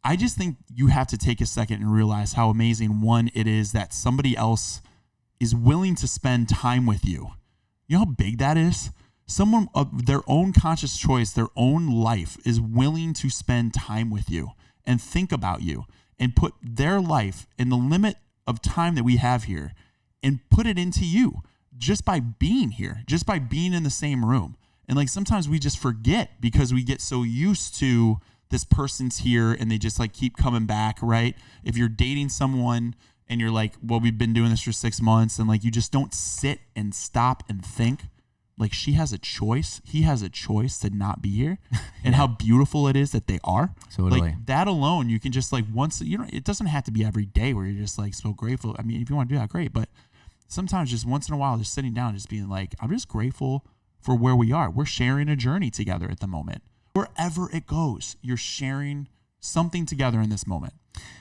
I just think you have to take a second and realize how amazing, one, it is that somebody else is willing to spend time with you. You know how big that is? Someone of their own conscious choice, their own life, is willing to spend time with you and think about you and put their life in the limit of time that we have here and put it into you just by being here, just by being in the same room. And like sometimes we just forget because we get so used to this person's here and they just like keep coming back, right? If you're dating someone and you're like, well, we've been doing this for 6 months, and like you just don't sit and stop and think, like she has a choice, he has a choice to not be here, and how beautiful it is that they are. Totally. Like that alone, you can just like once, it doesn't have to be every day where you're just like so grateful. I mean, if you want to do that, great. But sometimes just once in a while, just sitting down, just being like, I'm just grateful for where we are. We're sharing a journey together at the moment. Wherever it goes, you're sharing something together in this moment.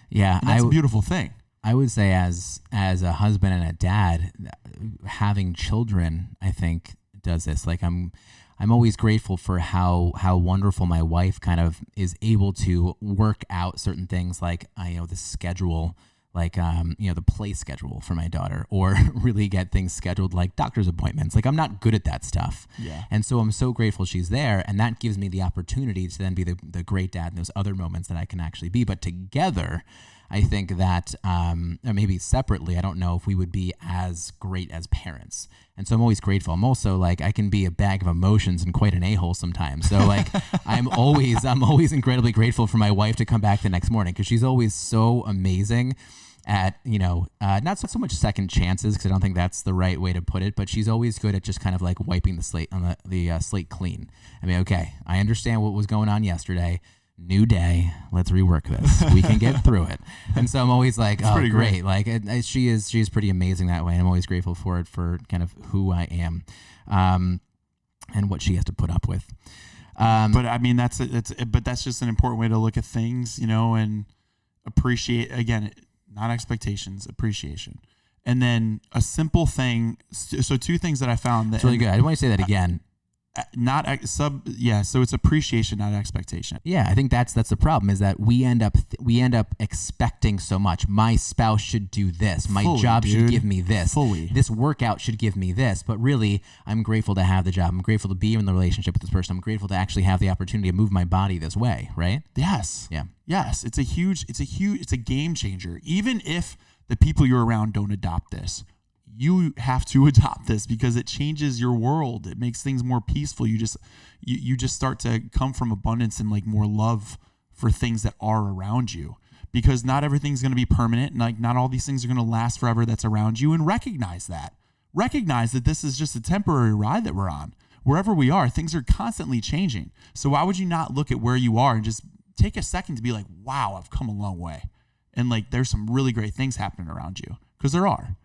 Yeah. And that's a beautiful thing. I would say as a husband and a dad, having children, I think does this. Like I'm always grateful for how wonderful my wife kind of is able to work out certain things, like the schedule, like the play schedule for my daughter, or really get things scheduled like doctor's appointments. Like I'm not good at that stuff. Yeah. And so I'm so grateful she's there, and that gives me the opportunity to then be the great dad in those other moments that I can actually be. But together, I think that, or maybe separately, I don't know if we would be as great as parents. And so I'm always grateful. I'm also like, I can be a bag of emotions and quite an a-hole sometimes. So like, I'm always incredibly grateful for my wife to come back the next morning, because she's always so amazing at, not so much second chances, because I don't think that's the right way to put it, but she's always good at just kind of like wiping the slate on the slate clean. I mean, okay, I understand what was going on yesterday. New day, let's rework this. We can get through it. And so I'm always like, oh, great. Like she is pretty amazing that way. And I'm always grateful for it, for kind of who I am, and what she has to put up with. But I mean, that's just an important way to look at things, and appreciate, again, not expectations, appreciation. And then a simple thing. So two things that I found that's really good. I want to say that again. So it's appreciation, not expectation. Yeah, I think that's the problem, is that we end up expecting so much. My spouse should do this. My job should give me this. This workout should give me this. But really, I'm grateful to have the job. I'm grateful to be in the relationship with this person. I'm grateful to actually have the opportunity to move my body this way, right? Yes. Yeah. Yes, it's a game changer. Even if the people you're around don't adopt this, you have to adopt this, because it changes your world. It makes things more peaceful. You just start to come from abundance and like more love for things that are around you, because not everything's going to be permanent, and like not all these things are going to last forever that's around you. And recognize that this is just a temporary ride that we're on. Wherever we are, things are constantly changing. So why would you not look at where you are and just take a second to be like, wow, I've come a long way. And like, there's some really great things happening around you, because there are.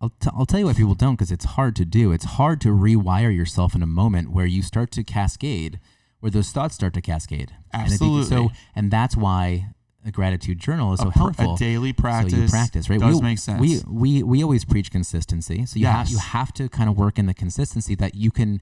I'll tell you why people don't, because it's hard to do. It's hard to rewire yourself in a moment where you start to cascade, where those thoughts start to cascade. Absolutely. And that's why a gratitude journal is so helpful. A daily practice. So you practice, right? Does make sense. We always preach consistency. So you have to kind of work in the consistency that you can,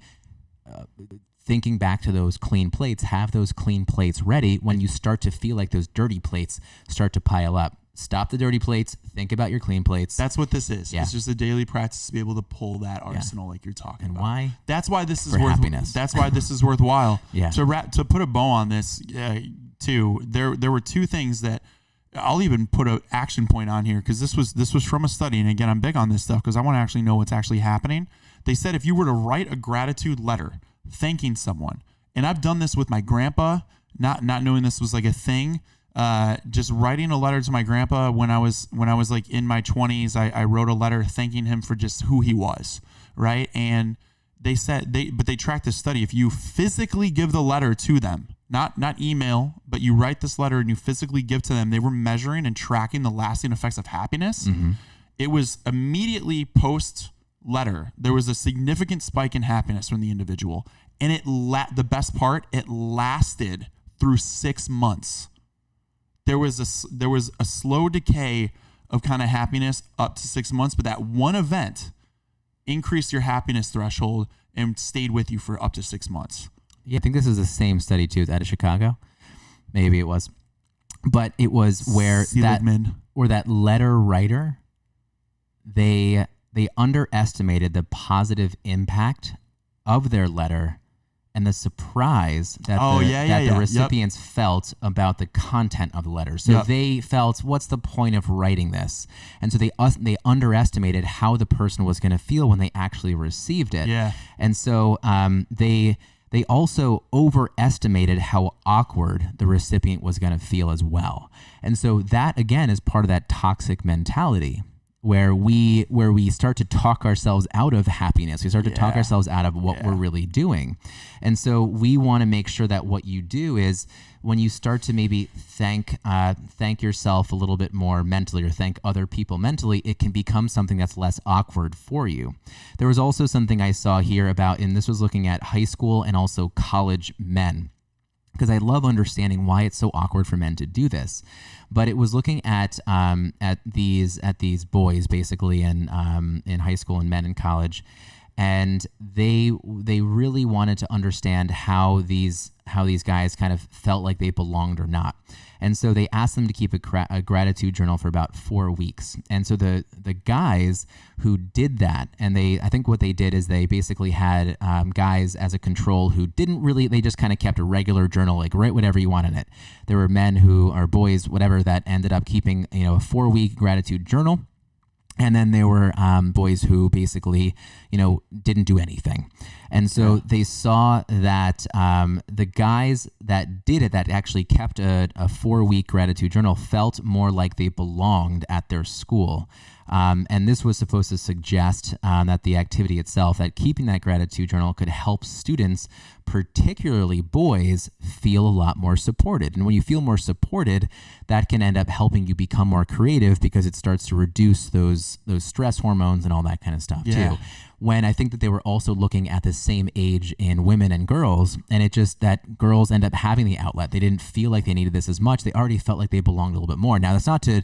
thinking back to those clean plates, have those clean plates ready when you start to feel like those dirty plates start to pile up. Stop the dirty plates. Think about your clean plates. That's what this is. Yeah. It's just a daily practice to be able to pull that arsenal like you're talking about. Why? That's why this is happiness. That's why this is worthwhile. Yeah. To put a bow on this, too. There were two things that I'll even put an action point on here, because this was from a study, and again, I'm big on this stuff because I want to actually know what's actually happening. They said if you were to write a gratitude letter thanking someone, and I've done this with my grandpa, not knowing this was like a thing. Just writing a letter to my grandpa when I was like in my 20s, I wrote a letter thanking him for just who he was, right? And they said they tracked this study. If you physically give the letter to them, not email, but you write this letter and you physically give to them, they were measuring and tracking the lasting effects of happiness. Mm-hmm. It was immediately post letter, there was a significant spike in happiness from the individual, and the best part, it lasted through 6 months. There was a slow decay of kind of happiness up to 6 months, but that one event increased your happiness threshold and stayed with you for up to 6 months. Yeah, I think this is the same study too. It's out of Chicago. Maybe it was, but it was where that letter writer, they underestimated the positive impact of their letter the surprise that the Yep. recipients felt about the content of the letter. So they felt, what's the point of writing this? And so they underestimated how the person was going to feel when they actually received it. Yeah. And so they also overestimated how awkward the recipient was going to feel as well. And so that, again, is part of that toxic mentality where we start to talk ourselves out of happiness. We start to talk ourselves out of what we're really doing. And so we want to make sure that what you do is when you start to maybe thank yourself a little bit more mentally or thank other people mentally, it can become something that's less awkward for you. There was also something I saw here about, and this was looking at high school and also college men, because I love understanding why it's so awkward for men to do this. But it was looking at these boys basically in high school and men in college, and they really wanted to understand how these guys kind of felt like they belonged or not. And so they asked them to keep a gratitude journal for about 4 weeks. And so the guys who did that, and I think what they did is they basically had guys as a control who they just kind of kept a regular journal, like write whatever you want in it. There were men or boys, whatever, that ended up keeping a 4-week gratitude journal. And then there were boys who basically, didn't do anything. And so they saw that the guys that did it, that actually kept a 4-week gratitude journal, felt more like they belonged at their school. And this was supposed to suggest that the activity itself, that keeping that gratitude journal, could help students, particularly boys, feel a lot more supported. And when you feel more supported, that can end up helping you become more creative because it starts to reduce those stress hormones and all that kind of stuff too. When I think that they were also looking at the same age in women and girls, and it just that girls end up having the outlet. They didn't feel like they needed this as much. They already felt like they belonged a little bit more. Now, that's not to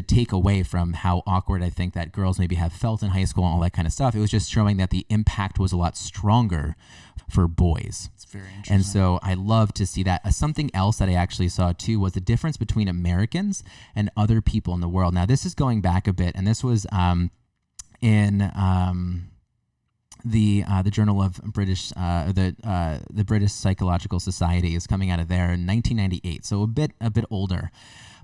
take away from how awkward I think that girls maybe have felt in high school and all that kind of stuff. It was just showing that the impact was a lot stronger for boys. It's very interesting. And so I love to see that. Something else that I actually saw too was the difference between Americans and other people in the world. Now, this is going back a bit, and this was in the Journal of British, the British Psychological Society is coming out of there in 1998, so a bit older.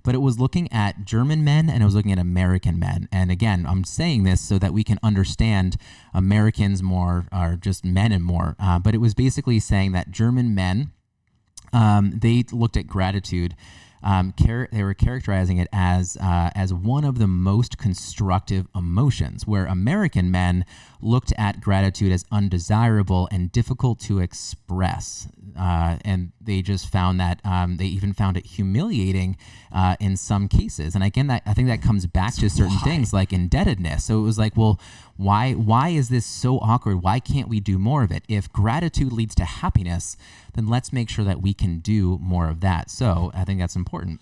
But it was looking at German men and it was looking at American men. And again, I'm saying this so that we can understand Americans more, or just men and more. But it was basically saying that German men, they looked at gratitude. They were characterizing it as one of the most constructive emotions, where American men looked at gratitude as undesirable and difficult to express. And they just found that they even found it humiliating in some cases. And again, I think that comes back to certain things like indebtedness. So it was like, well, why is this so awkward? Why can't we do more of it? If gratitude leads to happiness, then let's make sure that we can do more of that. So I think that's important.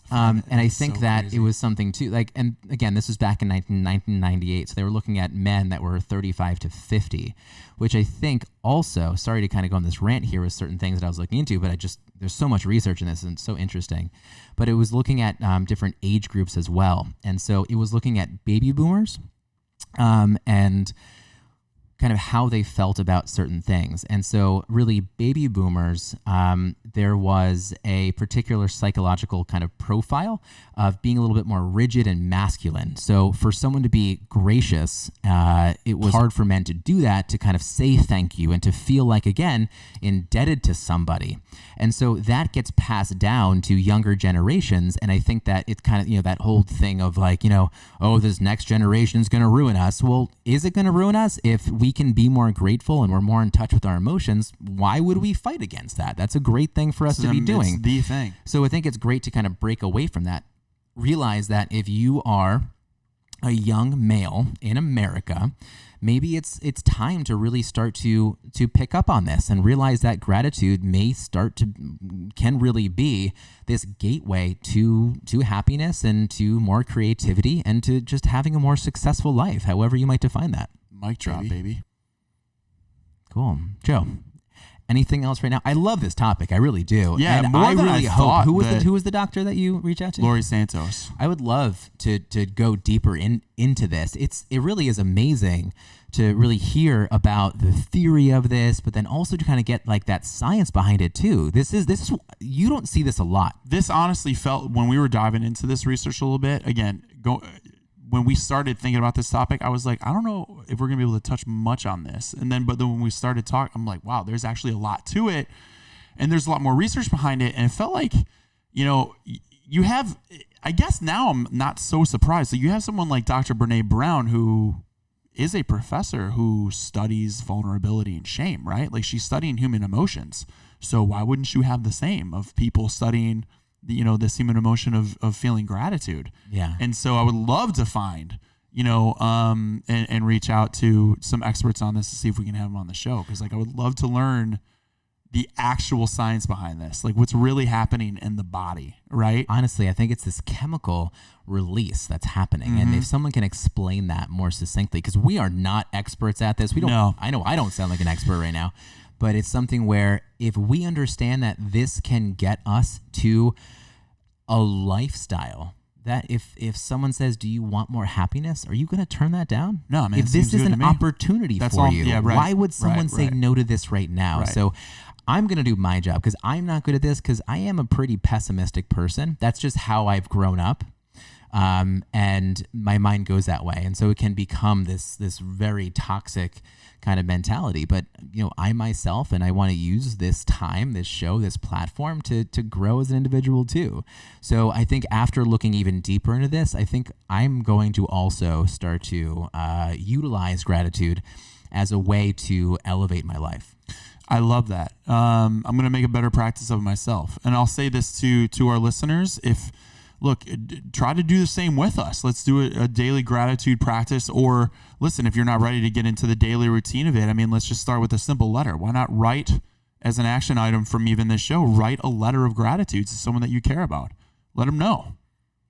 And I think that crazy. It was something too, like, and again, this was back in 1998. So they were looking at men that were 35 to 50, which I think also, sorry to kind of go on this rant here with certain things that I was looking into, but there's so much research in this and it's so interesting. But it was looking at different age groups as well. And so it was looking at baby boomers and kind of how they felt about certain things. And so really baby boomers, there was a particular psychological kind of profile of being a little bit more rigid and masculine. So for someone to be gracious, it was hard for men to do that, to kind of say thank you and to feel like, again, indebted to somebody. And so that gets passed down to younger generations. And I think that it's kind of, that whole thing of like, oh, this next generation is going to ruin us. Well, is it going to ruin us? If we can be more grateful and we're more in touch with our emotions, why would we fight against that? That's a great thing for us to be doing. It's the thing. So I think it's great to kind of break away from that. Realize that if you are a young male in America, maybe it's time to really start to pick up on this and realize that gratitude can really be this gateway to happiness and to more creativity and to just having a more successful life, however you might define that. Mic drop, baby. Cool. Joe, anything else right now? I love this topic. I really do. Yeah, and more I than really I hope. thought Who was the doctor that you reached out to? Lori Santos. I would love to go deeper into this. It really is amazing to really hear about the theory of this, but then also to kind of get like that science behind it too. This is you don't see this a lot. This honestly felt, when we were diving into this research a little bit, again, when we started thinking about this topic, I was like, I don't know if we're gonna be able to touch much on this. But then when we started talking, I'm like, wow, there's actually a lot to it, and there's a lot more research behind it. And it felt like, you have, I guess now I'm not so surprised. So you have someone like Dr. Brene Brown, who is a professor who studies vulnerability and shame, right? Like, she's studying human emotions. So why wouldn't you have the same of people studying, this human emotion of feeling gratitude? Yeah. And so I would love to find, and reach out to some experts on this to see if we can have them on the show. Cause like, I would love to learn the actual science behind this, like what's really happening in the body, right? Honestly, I think it's this chemical release that's happening. Mm-hmm. And if someone can explain that more succinctly, because we are not experts at this. I know I don't sound like an expert right now, but it's something where if we understand that this can get us to a lifestyle, that if someone says, do you want more happiness? Are you going to turn that down? No, man. If this is an opportunity for you, why would someone say no to this right now? Right. So I'm going to do my job because I'm not good at this, because I am a pretty pessimistic person. That's just how I've grown up. And my mind goes that way. And so it can become this very toxic kind of mentality. But, I myself, and I want to use this time, this show, this platform to grow as an individual too. So I think after looking even deeper into this, I think I'm going to also start to utilize gratitude as a way to elevate my life. I love that. I'm going to make a better practice of myself. And I'll say this to our listeners. Try to do the same with us. Let's do a daily gratitude practice. Or listen, if you're not ready to get into the daily routine of it, let's just start with a simple letter. Why not write, as an action item from even this show, write a letter of gratitude to someone that you care about. Let them know.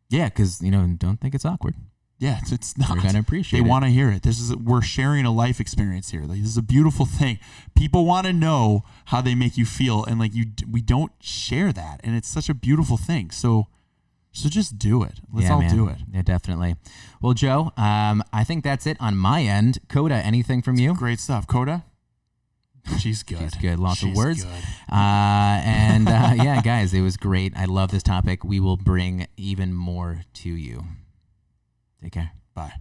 Yeah, because, don't think it's awkward. Yeah, it's not. They're going to appreciate it. They want to hear it. We're sharing a life experience here. Like, this is a beautiful thing. People want to know how they make you feel, and we don't share that, and it's such a beautiful thing. So just do it. Let's all do it. Yeah, definitely. Well, Joe, I think that's it on my end. Coda, anything from you? Great stuff. Coda? She's good. She's good. Lots of words. Good. Yeah, guys, it was great. I love this topic. We will bring even more to you. Take care. Bye.